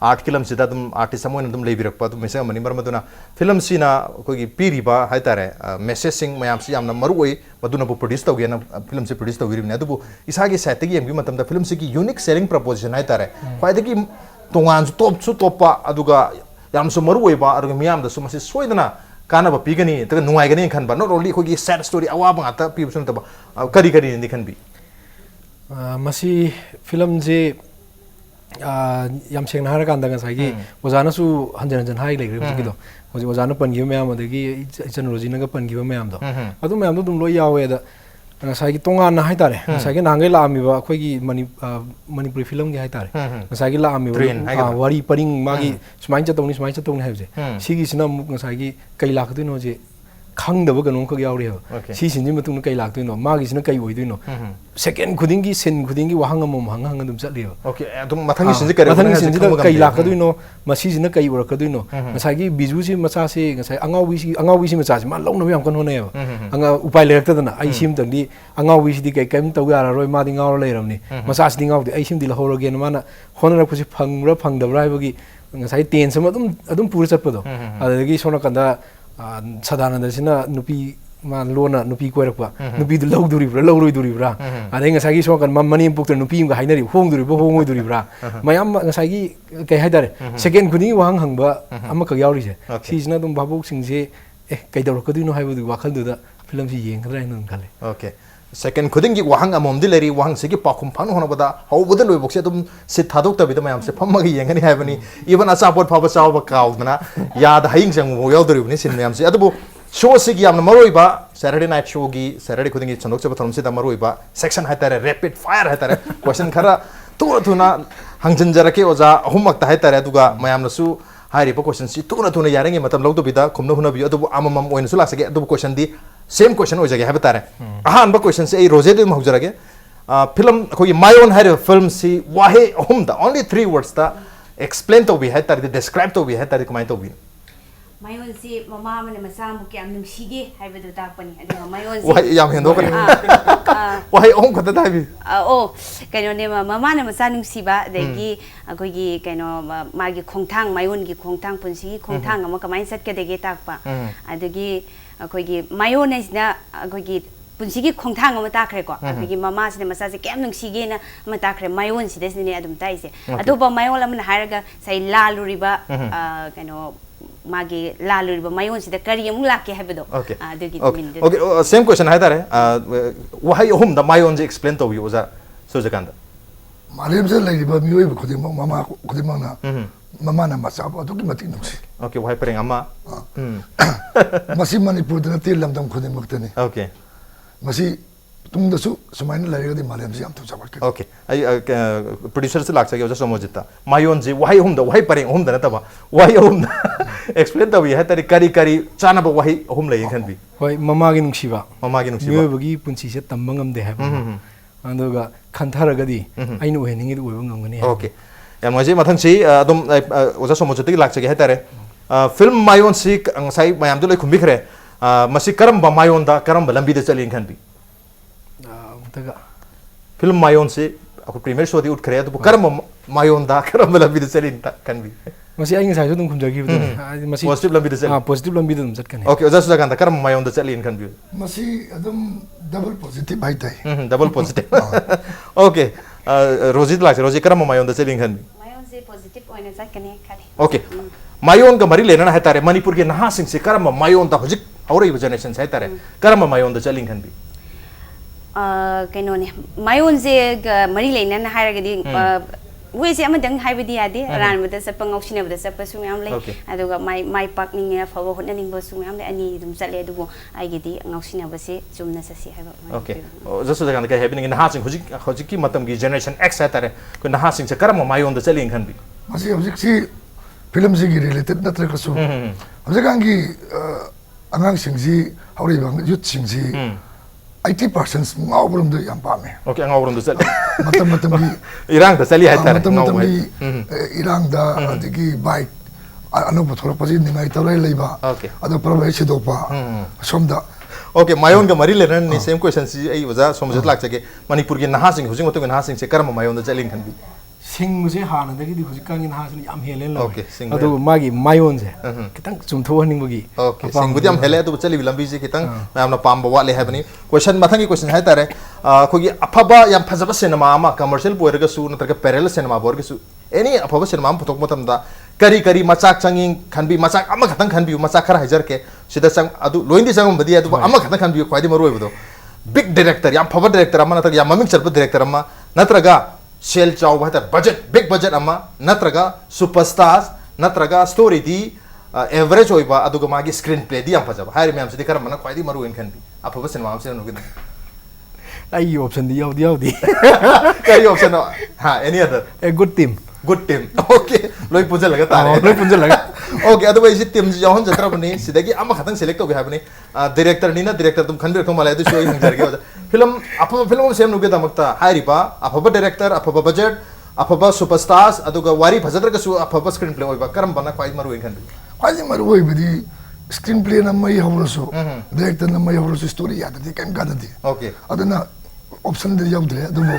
art film sida dum artist samon dum lebirak pa dum mesa mani marmaduna film sina koi piri ba haitare messaging mayam si yamna marui maduna bu produce tawge na film se produce tawiri ne adu isagi setagi yemgi matam da film se ki unique selling proposition haitare khwaidagi tongan su top pa aduga yam su marui ba aduga miyam da su masi soidana kana ba pigani ta nuai gani khan ba not only koi sad story awa ba ta pi sun ta ba kari ni khan bi masi film je yam seng na har kan da ngai ojana su hanjan hai le gre ki do hoji ojana pan gi mayam adagi ichan roji na ga pan gi mayam do adu mayam do dum lo yawe da ngai gi tonga na hai tare ngai gi nangai la mi ba khoi gi manipuri film gi hai tare ngai gi la mi ba wari paring magi smain cha tong ni hai je sigi sina muk ngai gi kai lak du no je khang da ba ganong ko yaw re si sin ji matung kai lak du no magi sina kai oi du no second khudingi sin khudingi wahang amom hang dum chat liyo okay adum mathangi sin ji kare mathangi sin ji kai lak du no masi sina kai ur ka du no ngai gi biju si macha se ngai angau wi si macha si ma long na yam kon hone ba anga upai le rakta na ai sim tang di angau wi si di kai kam tau ya roi ma di ngau le ram ni macha si di ngau di ai sim di la horo gen mana hona rak pusi phang da rai ba gi ngai ten sam adum pur chat pa do adagi sona kanda sadana sina nupi ma lona nupi ko rakpa nupi du logduri bra loroi duri bra adai nga sagi so kan mani pukta nupi ga hainari hongduri bo hongoi duri bra mayam nga sagi kai haidare second kuni wang hangba amma ka yauri je si sina dum babuk sing je kai dawr ka duino haibu wakhal du da film si yeng khadrai nun khale okay second khuding gi wahang amom dileri wahang se gi pakhum phang hona bada hau bada loi bokse dum se thadok ta bida mayam se phamma gi yengani haibani even asa pot phaba chaw ba kaw na ya da haing jang mo yaudori ni sin mayam se adu show se gi amna maroi ba Saturday night show gi Saturday khuding gi chandok se bathom se da maroi ba section haitare rapid fire haitare question khara tuna hangjan jarake oja ahummak ta haitare aduga mayam na su hari pa question si tuna yarangi matam log do bida khumna huna bi adu amamam oin su lasage adu question di same question ho jage have tare ahan ba question se ei roje de mo jarage film ko Maion hari film si wahe hum da only 3 words ta explain to be haitare describe to be haitare kamai to be Maion si mama mana masa mu kyam nungsige haibadu takpani adu Maion si wah yam hendo kan wahe hum khata da bi oh kaino ne mama na masa nungsiba degi akoi gi kaino magi khongthang Maion gi khongthang punsi khongthang ama kamai sat ke dege takpa adagi akoi gi Maion na akoi gi punsi gi khongthang ama takre ko akoi gi mama sine masa se kyam nungsige na ama takre Maion si desne adum tai se adu ba Maion lamna haraga sai laluriba kaino magi laluriba Maion si da kari amu lake habdo adagi okay same question haitare wahe hum da Maion je explain to you oza Surjakanta malem se lai ba mioi ba khudimang mama khudimang na mama na macha ba to ki mati nuksi okay wahe pareng ama masi Manipur da til lam dam khudimang tani okay masi ꯇꯨꯡꯗꯁꯨ ꯁꯨꯃꯥꯏꯅ ꯂꯩꯔꯒꯗꯤ ꯃꯥꯂꯦꯝꯁꯤ ꯌꯥꯝ ꯊꯨꯅ ꯆꯥꯎꯈꯠꯀꯅꯤ Okay. Producer se lak sagi oja Somorjit. Maion ji wahai hum da wahai pareng hum da na taba. Wahai hum da. Explain tabi hai tari kari kari chana ba wahai hum lai kan bi. hoi mamagi nungsiba Mamagi nungsiba. miyoibagi punsi se tamba ngamde ha anduga khantaragadi ainu oheningi oiba ngamgani Okay. Yang ngaji mathang si adum oja Somorjit gi lak sagi hai tare. Film Maion si sai mayam du lai khumbi khre. Masi karam ba Maion da karam ba lambi da chalin kan bi. taga Film Maion si aku premier show di ut khre tu karam ba Maion da karam ba lambi da chalin kan bi. masi ai ngai dum khumjagi bu masi Positive lambi da chalin. positive lambi dum jatkani Okay, oja Surjakanta karam Maion da chalin kan bi. ꯃꯁꯤ ꯑꯗꯨꯝ double positive ꯍꯥꯏꯇꯥꯏ Double positive. Okay. Roji lak Roji karam Maion da chalin kan bi. Maion se positive oina jatkani khali. Okay. Maion ga mari lena hai tare Manipur ge naha sing se karam Maion da hojik aurei generation sai tare karam Maion da chalin kan bi. Kaino ne Maion se mari leina na hairagadi we se amadang haibadi ade ran bada sa pangoksina bada sa pasu myam lei aduga mai pakning ya fawo hotna ning ba su myam le ani dum chale adugo aigedi ngoksina ba se chumna sa si haiba. Okay. Just so kan ka happening naha sing hojik ki matam gi generation X hai tare ko naha sing se karam Maion da chalin kan bi. ꯃꯁꯤ ꯍꯧꯖꯤꯛꯁꯤ ꯐꯤꯂꯝꯁꯤꯒꯤ related ꯅꯠꯇ꯭ꯔꯒꯁꯨ ꯍꯧꯖꯤꯛꯀꯥꯟꯒꯤ ꯑꯉꯥꯡꯁꯤꯡꯁꯤ ꯍꯧꯔꯤꯕ ꯌꯨꯠꯁꯤꯡꯁꯤ 80% ꯉꯥꯎꯕꯔꯣꯝꯗ ꯌꯥꯝ ꯄꯥꯝꯃꯦ. Okay, ngawron da chal. ꯃꯇꯝ ꯃꯇꯝꯒꯤ Irang da chali hai tare. ꯃꯇꯝ ꯃꯇꯝꯒꯤ ꯏꯔꯥꯡꯗ ꯑꯗꯒꯤ ꯕꯥꯏꯛ ꯑꯅꯧꯕ ꯊꯣꯛꯂꯛꯄꯁꯤ ꯅꯤꯡꯉꯥꯏ ꯇꯧꯔ ꯂꯩꯕ Okay. ꯑꯗꯣ ꯄ꯭ꯔꯕ ꯁꯤꯗꯣꯛꯄ ꯁꯣꯝꯗ Okay, Maion ga mari lena ni same question si ai oja Somorjit lak sagi Manipur ge naha sing hojik matung naha sing se karam Maion da chalin kan bi. singmuse hana dagi di hujikang na hasin yam helen lo Okay, sing adu magi mayon je kitang chumtho haning bagi Okay, sing gudi am hele tu chali lambi ji kitang am na pam bawa le habni question mathangi question hai tare khogi aphaba yam phajaba cinema ama commercial boirga su natraga parallel cinema boirga su any aphaba cinema am photok matam da kari kari machak changing khanbi machak ama khatang khanbi machak khara hajar ke sida sang adu loindi sangam badi adu ama khatang khanbi khwaidi maru bodo big director yam phaba director ama natraga yam maming charpa director ama natraga Shell chow bahata budget big budget amma natraga superstars natraga story di average oiba aduga magi screenplay di am phajaba hairi mem se dikar mana khwaidi maru in kan bi aphaba cinema am se no gid ai option di yaudi kai option ha any other a good team okay loi punja laga tare loi punja laga okay adu bai team ji jahon jatra bani sidagi amma khatang select hobe habani director ni na director tum khanbe ko malai du show hing jarge film aphaba film sem no gida makta hairiba aphaba director aphaba budget aphaba superstars aduga wari bhajadra ka su aphaba screenplay oiba karam bana khwai maru in kan ꯈ꯭ꯋꯥꯏꯗꯒꯤ ꯃꯔꯨ ꯑꯣꯏꯕꯗꯤ screen ꯄ꯭ꯂꯦꯅ ꯃꯩ ꯍꯧꯔꯁꯨ ꯗꯤꯔꯦꯛꯇꯔꯅ ꯃꯩ ꯍꯧꯔꯁꯨ story ꯌꯥꯗ꯭ꯔꯗꯤ ꯀꯩꯝ ꯀꯥꯟꯅꯗꯦ Okay. ꯑꯗꯨꯅ ꯑꯣꯞꯁꯟꯗꯤ ꯌꯥꯎꯗ꯭ꯔꯦ ꯑꯗꯨꯕꯨ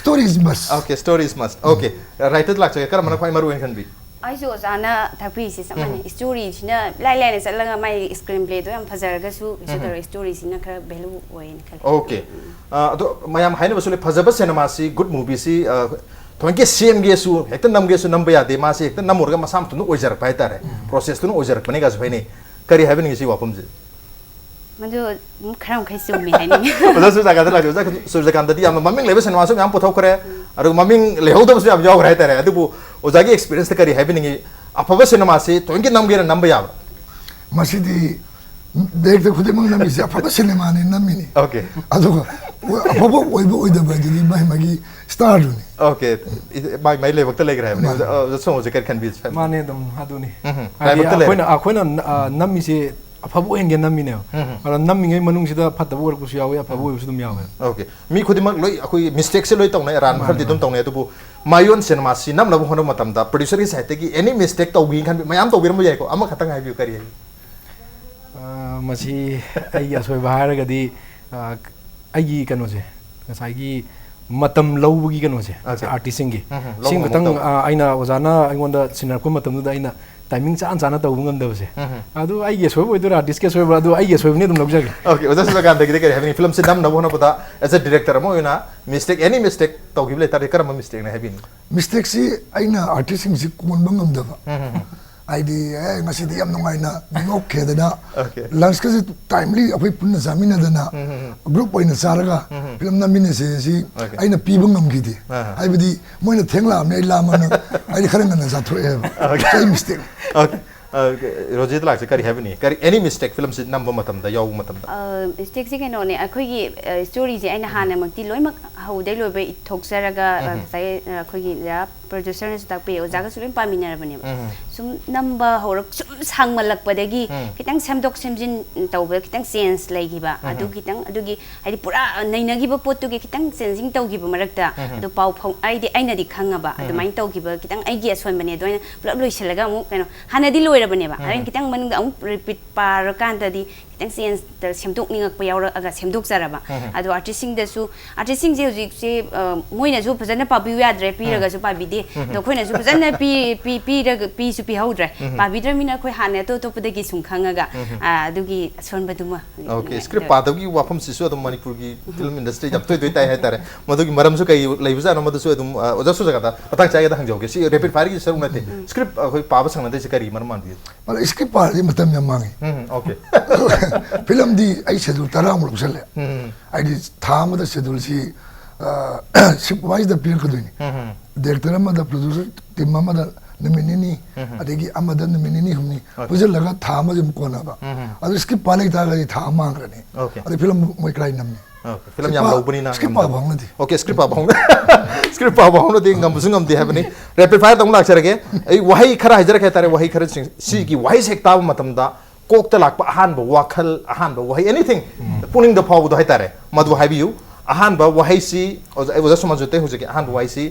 ꯁ꯭ꯇꯣꯔꯤ ꯏꯁ ꯃꯁ Okay, story is must. Okay. Writer lak chage karam mana khwai maru in kan bi Aisu ozana thakpi si samane story sina lai lai na chalaga mai screenplay to yam phajaraga su isudar story sina khara value oin khali. Okay. Ado mayam haina basule phajaba cinema si good movie si thonke same ge su hekta nam ge su nam ba de ma si hekta nam orga masam tu no ojar pai tare process tu no ojar pane ga su bhaine kari having si wapum je Madu khram khai su mi haini. oja Surjakanta lak oja Surjakanta di am maming lebe cinema su yam pothok kare aru maming lehau da su yam jog rai tare adu bu oja ge experience ta kari having aphaba cinema si thonke nam ge nam ba ya ꯃꯁꯤꯗꯤ director ꯈꯨꯗꯤꯡꯃꯛ ꯅꯝꯃꯤꯁꯦ ꯑꯐꯕ ꯁꯤꯅꯦꯃꯥꯅꯤ ꯅꯝꯃꯤꯅꯤ Okay. ꯑꯗꯨꯒ ꯑꯐꯕ ꯑꯣꯏꯕ ꯑꯣꯏꯗꯕ ꯑꯗꯨꯗꯤ ꯃꯥꯒꯤ ꯃꯥꯒꯤ ꯁ꯭ꯇꯥꯔꯗꯨꯅꯤ Okay. Mai lebak ta legre having oja Somorjit kan bi mane dum aduni Lai bakta le. akhona nammi se afabu henge nammi ne ara nammi ngai manung sida phatabu war kusu yawe afabu su dum yawe Okay. Mi khudimak loi akoi mistake se loi tong na ran khar di dum tong na tu bu Maion cinema si nam labu hono matam da producer ki side gi any mistake to gi kan mayam to biram jai ko ama khatang hai bi kari masi ai asoi bahar gadi ai kano je ngasai gi matam lawgi kano je artist singi sing batang aina ozana aingonda sinar ko matam da aina timing chan chana tau ngam da se adu ai ge soi boidura artist ke soi adu ai ge soi ne dum lagjage Okay, oja Surjakanta gi kari having film se nam na hono pada as a director mo ina mistake any mistake to gi le tar kar ma mistake na having ꯃꯤꯁꯇꯦꯛꯁꯤ ꯑꯩꯅ ꯑꯥꯔꯇꯤꯁꯁꯤꯡꯁꯤ ꯀꯣꯟꯕ ꯉꯝꯗꯕ ꯍꯥꯏꯗꯤ ꯉꯁꯤꯗꯤ ꯌꯥꯝ ꯅꯨꯡꯉꯥꯏꯅ ꯅꯣꯛꯈꯦꯗꯅ ꯂꯟꯁꯀꯁꯤ ꯇꯥꯏꯝꯂꯤ ꯑꯩꯈꯣꯏ ꯄꯨꯟꯅ ꯆꯥꯃꯤꯟꯅꯗꯅ group ꯑꯣꯏꯅ ꯆꯥꯔꯒ ꯐꯤꯂꯝ ꯅꯝꯃꯤꯟꯅꯁꯦ ꯁꯤ ꯑꯩꯅ ꯄꯤꯕ ꯉꯝꯈꯤꯗꯦ ꯍꯥꯏꯕꯗꯤ ꯃꯣꯏꯅ ꯊꯦꯡꯂꯛꯑꯕꯅꯤ ꯑꯩ ꯂꯥꯝꯃꯅ ꯑꯩꯗꯤ ꯈꯔ ꯉꯟꯅ ꯆꯥꯊꯣꯛꯑꯦꯕ ꯑꯩ mistake Roji like kari heavy kari any mistake film si number matam da yaw matam da mistake si kano ne akhoi story je aina hana makti loimak haudai loibai thoksaraga sai akhoi ya producer ne tak pe ojaga sulim pamina rabane sum number horak sum sangmalak padagi kitang samdok semjin tawba kitang sense laigiba adu kitang adugi ai pura nainagi ba pot gi kitang sensing tawgiba marakta adu pau phau ai di aina di khangaba adu main tawgiba kitang ai gi aswan bane doina pulap loisalaga mu kano hana di loirabane ba ain kitang manung da repeat par kan da di kitang sense da semdok ningak pa yaura aga semdok zaraba adu artisting da su artisting je hujik se moina ju phajana pabi yadre piraga su pabi de do khoina su phajana pi raga pi su pi haudre pabi dra mina khoi hana to to padagi sung khangaga adugi aswan baduma okay script padagi wafam sisu adum Manipur gi film industry jam toi tai hai tare madugi maram su kai leibuza no madu su adum oja su jaga da patang chai da hangjoge si rapid fire gi saru nate script khoi paba sangna de kari marman bi mal script pa di matam ya mangi okay film di ai schedule tara mu sele ai di thama da schedule si supervise da pir kaduni director ma da producer team ma da naminini adegi amada naminini humni pujal laga thama jum kona ba adu script pa lai ta ga thama ngrani adu film moi krai namni okay film yam lobuni na script pa bang di okay script pa bang script pa bang no di ngam busungam di habani rapid fire dong lak charage ai wahi khara hajar kha tare wahi khara si gi wahi sek ta matam da kok ta lak pa ahan ba wakhal ahan ba wahi anything puning the power do hai tare madu habi you ahan ba wahi si I was asuma jote huje ahan ba wahi si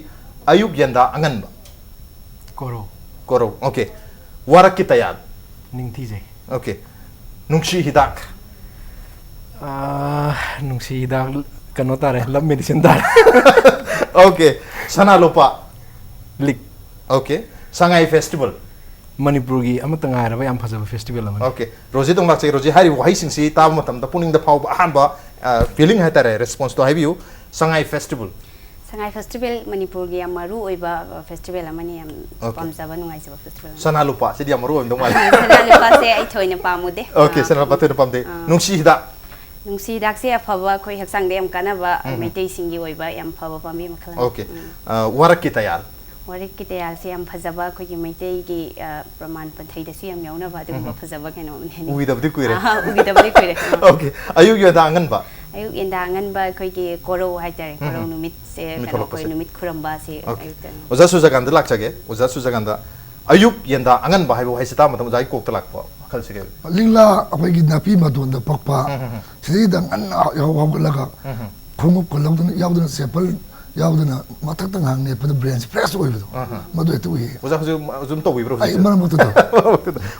ayuk yanda angan ba koro okay warak ki tayar ningthi jai okay nungshi hidak nungsi hidak kano tare love medicine tare okay sana lopa lik okay sangai festival Manipur gi amatang araba yam phajaba festival amani okay Roji tong lak chai Roji hari wahi sing si ta matam da puning da phau ahan ba feeling hai tare response to have you sangai festival Manipur gi amaru oiba festival amani am pamjaba nungai jaba festival sana lupa si dia maru ndong mal sana lupa se ai thoina pamude okay sana lupa thoina pamde nungsi hidak se afaba khoi haksang de am kana ba meitei singi oiba yam phaba pambi makhala okay warak ki tayar warik ki tayal se am phajaba khoi gi meitei gi praman panthai da su yam yauna ba de ba phajaba keno ne ugi dabdi kuire ugi dabdi kuire okay ayu yo da angan ba ayuk yenda angan ba khoi gi koro hai tare koro numit se kano khoi numit khuramba se ayuk tan oja su jagan da lak chage oja su jagan da ayuk yenda angan ba haibo haisita matam jai kok talak pa khal sige lingla apai gi napi ma don da pakpa sidi dang an yaw laga khungup ko lawdun yawdun sepal yawdun matak tang hang ne pa brain fresh oi bu madu etu hi oja zum to wi bro ai maram to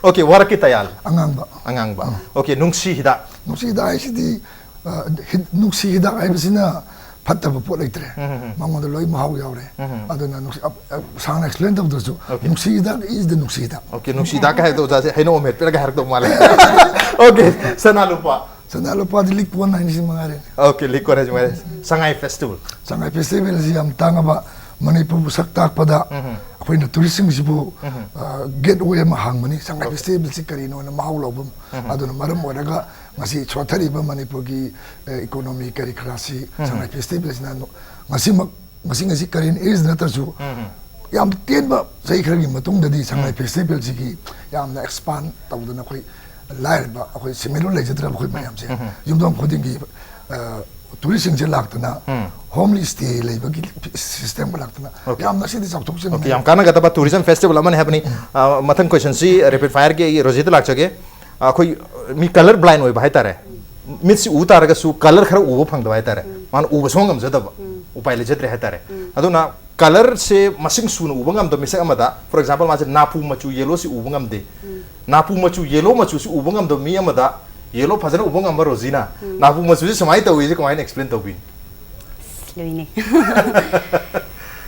okay warak ki tayal angang ba okay nungsi hida ai sidi nungsi hida ai bisina fatta ba pot leitre mangod loi mahau yawre aduna nungsi sang explain to do nungsi hida is the nungsi hida okay nungsi hida ka do ja haino met pera ga har do male okay sana lupa di lik pon nai si mangare okay lik ko raj mare sangai festival si am tanga ba Manipur sak tak pada apoina tourism sibu gateway ma hangmani sangai festival si kari no na mahau lobum aduna maram oraga ngasi chothari ba Manipur gi economy kari krasi sangai festival na ngasi kari is na tasu yam ten ba sai khari matung dadi sangai festival si gi yam na expand tawduna khoi lai ba khoi similar le jatra khoi mayam se yumdom khoding gi tourism je laktana homely stay leiba gi system laktana yam na sidi chok chok okay yam kana gata ba tourism festival aman happening mathan question si rapid fire ge Roji lak chage khoi mi color blind oi bai tare mit si utar ga su color khara ubo phang da bai tare man ubo songam jada ba upai le jatre hai tare aduna color se masing su no ubangam do misak amada for example ma napu machu yellow si ubangam de napu machu yellow machu si ubangam do mi amada yellow phajana ubangam ba Rojina napu machu si samai ta wi je kamai explain to bi loine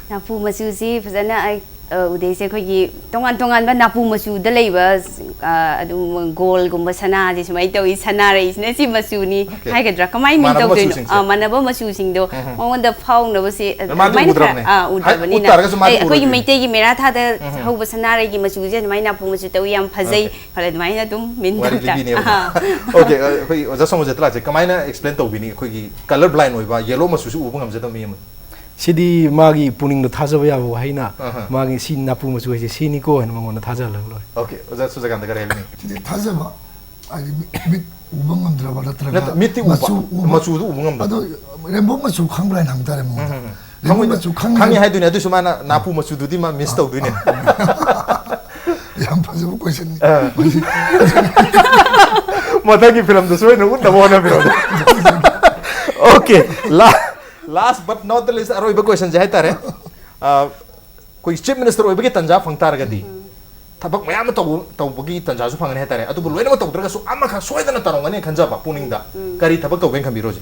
napu machu si phajana ai udai se khoi gi tongan ba napu machu da leiba adu goal gumba sana ji samai to i sana rei sine si machu ni hai gadra kamai min to de manaba machu sing do on the found no se mai udabani na ai khoi gi meite gi mera tha da hoba sana rei gi machu je mai napu machu to yam phajai phale mai na dum min ta okay khoi oja Somorjit la je kamai na explain to bi ni khoi gi color blind oi ba yellow machu si ubangam je to mi 시디 마기 puning 도 타자바 야보 하이나 마기 시 나쁘 머주 해지 시니고 하는 뭔가 타자라 그러. 오케이. 오자 수자간다 그래 헬미. 진짜 타자봐. 아니 밑 우방감 들어봐라 들어가. 밑에 마추도 우방감다. 아도 렘보 마추 강블라인 함다래 뭐. 강이 마추 강이 하이드네 아두 수마나 나쁘 마추도디마 미스터 우드네. 양파서 먹고 있었니? 마다기 필름도 소이는 운다 뭐나 필름. 오케이. Last but not the least, aroiba question jahitare. Koi chief minister oiba ki tanja phangtar gadi. Thabak mayam to bogi tanja su phangane hetare. Atu loina ma to draga su amma kha soidana tarongane khanja ba puningda. Kari thabak to ben khamiroji.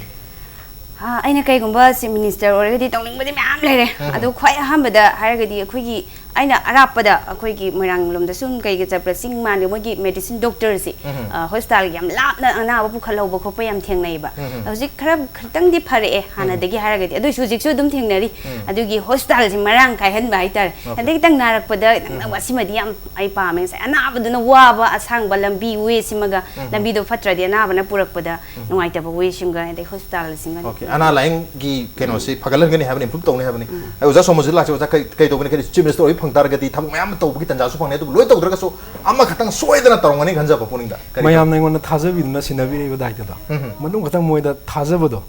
ꯑꯩꯅ ꯀꯩꯒꯨꯝꯕ chief minister ꯑꯣꯏꯔꯒꯗꯤ ꯇꯧꯅꯤꯡꯕꯗꯤ ꯃꯌꯥꯝ ꯂꯩꯔꯦ ꯑꯗꯣ ꯈ꯭ꯋꯥꯏ ꯑꯍꯥꯟꯕꯗ ꯍꯥꯏꯔꯒꯗꯤ ꯑꯩꯈꯣꯏꯒꯤ ꯑꯩꯅ ꯑꯔꯥꯞꯄꯗ ꯑꯩꯈꯣꯏꯒꯤ ꯃꯣꯏꯔꯥꯡꯂꯣꯝꯗ ꯁꯨꯝ ꯀꯩꯒ ꯆꯠꯄ ꯆꯤꯡ ꯃꯥꯟꯒ ꯃꯣꯏꯒꯤ ꯃꯦꯗꯤꯁꯤꯟ ꯗꯣꯛꯇꯔꯁꯦ ꯍꯣꯁꯄꯤꯇꯥꯜꯒꯤ ꯌꯥꯝ ꯂꯥꯞꯅ ꯑꯅꯥꯕ ꯄꯨꯈꯠꯍꯧꯕ ꯈꯣꯠꯄ ꯌꯥꯝ ꯊꯦꯡꯅꯩꯕ ꯍꯧꯖꯤꯛ ꯈꯤꯇꯪꯗꯤ ꯐꯔꯛꯑꯦ ꯍꯥꯟꯅꯗꯒꯤ ꯍꯥꯏꯔꯒꯗꯤ ꯑꯗꯨꯏꯁꯨ ꯍꯧꯖꯤꯛꯁꯨ ꯑꯗꯨꯝ ꯊꯦꯡꯅꯔꯤ ꯑꯗꯨꯒꯤ ꯍꯣꯁꯄꯤꯇꯥꯜꯁꯤ ꯃꯔꯥꯡ ꯀꯥꯏꯍꯟꯕ ꯍꯥꯏꯇꯥꯔꯦ ꯑꯗꯩ ꯈꯤꯇꯪ ꯅꯥꯔꯛꯄꯗ ꯑꯁꯤꯃꯗꯤ ꯌꯥꯝ ꯑꯩ ꯄꯥꯝꯃꯦ ꯉꯁꯥꯏ ꯑꯅꯥꯕꯗꯨꯅ ꯋꯥꯕ ꯑꯁꯥꯡꯕ ꯂꯝꯕꯤ ꯋꯦꯁꯤꯃꯒ ꯂꯝꯕꯤꯗꯣ ꯐꯠꯇ꯭ꯔꯗꯤ ꯑꯅꯥꯕꯅ ꯄꯨꯔꯛꯄꯗ ꯅꯨꯡꯉꯥꯏꯇꯕ ꯋꯦꯁꯤꯡꯒ ꯑꯗꯩ ꯍꯣꯁꯄꯤꯇꯥꯜꯁꯤꯡꯒ Okay. Ana lain gi kenosi pagalan gani habani improve tawni habani. Oja somojit la oja kai to gani chief minister oi phangtar gadi tham mayam to gi tanja su phangne tu loi to draga so amma khatang soidana tarongani khanja ba puninga. mayam na ngona thajabiduna sinabi daita da manung khatang moida thajabado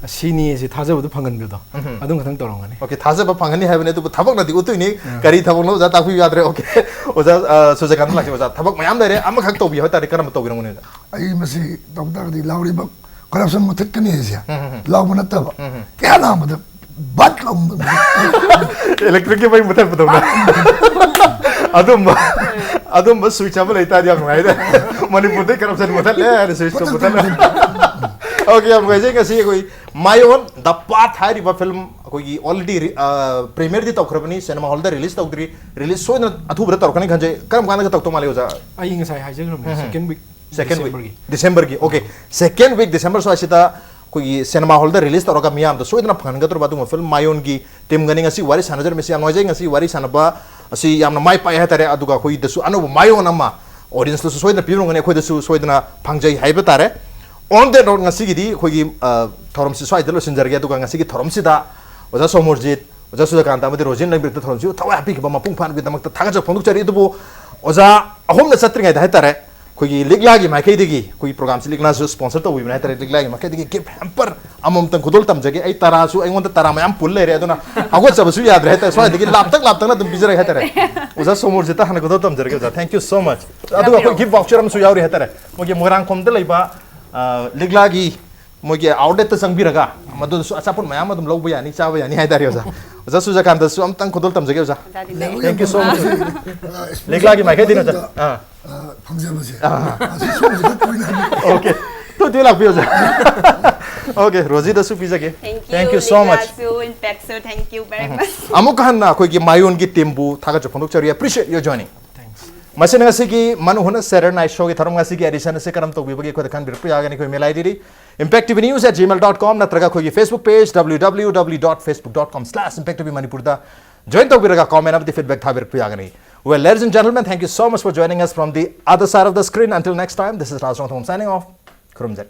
sini si thajabado phangan bido adum khatang torongani. Okay, thaja ba phangani habani tu thabak na di utuni kari thabak no ja ta phi yadre. Okay. Oja Surjakanta la oja thabak mayam dare amma khak to bi hota karam to gi ngone. ai masi doctor di lauri ba corruption mo tek kani sia law mo natta ba kya na mo bat law Electric ki bai mutar patau na. Adum bas switch abal ita dia ngai de. Manipur de corruption mutar le switch to mutar. Okay, am gaje kasi koi Maion the path hari ba film koi already premiere di tawkrabani cinema hall da release tawdri release so na athu bra tawkani khanje karam kana ka tawto male oja. Ai ngasai haijagram second week December ki. Okay, second week December so asita koi cinema hall da release tawraga miyam da so idna phanga tur badu film Maion ki team gani ngasi wari sanajar mesi angoje ngasi wari sanaba asi yamna mai pai hatare aduga koi da su anu Maion ama audience so idna pirong ngani khoi da su so idna phangjai haiba tare on the road ngasi gi khoi gi thorom si so idlo sinjar gi aduga ngasi gi thorom si da oja Somorjit oja Surjakanta amadi Roji na bir thorom si thawa happy ki ba mapung phan bi damak ta thaga phonduk chari dubu oja ahom na satri ngai da hatare koi liglagi makai digi koi program si ligna su sponsor to wi na hatare liglagi makai digi gift hamper amom tan kudol tam jage ai tara su ai ngonta tara mayam pul le re aduna agot sab su yad rehta so digi lap tak na dum bizara hatare oja Somorjit ta hana kudol tam jarge oja thank you so much adu ko gift voucher am su yauri hatare mogi morang kom de leiba liglagi mogi outlet ta sangbiraga madu su achapun mayam adum lobu yani chawa yani haidari oja oja Surjakanta su am tan kudol tam jage oja thank you so much liglagi makai din oja 방자로지 소문이 보이나 Okay. To dilak pioja. Okay, Roji da su pizza ke. Thank you so much. Thank you very much. Amukahan na koi ki Maion ki tembu thaga chapondok chari appreciate your joining. thanks Masina ngasi ki Manung huna Saturday night show ki tharam ngasi ki edition se karam to bibagi ko dekhan birpu yaga ni koi mail ID impactvnews@gmail.com natraga koi ki Facebook page www.facebook.com/impactvmanipur da join to biraga comment of the feedback tha birpu yaga ni. Well, ladies and gentlemen, thank you so much for joining us from the other side of the screen. Until next time, this is Raj Nongthombam signing off. Kurumjat.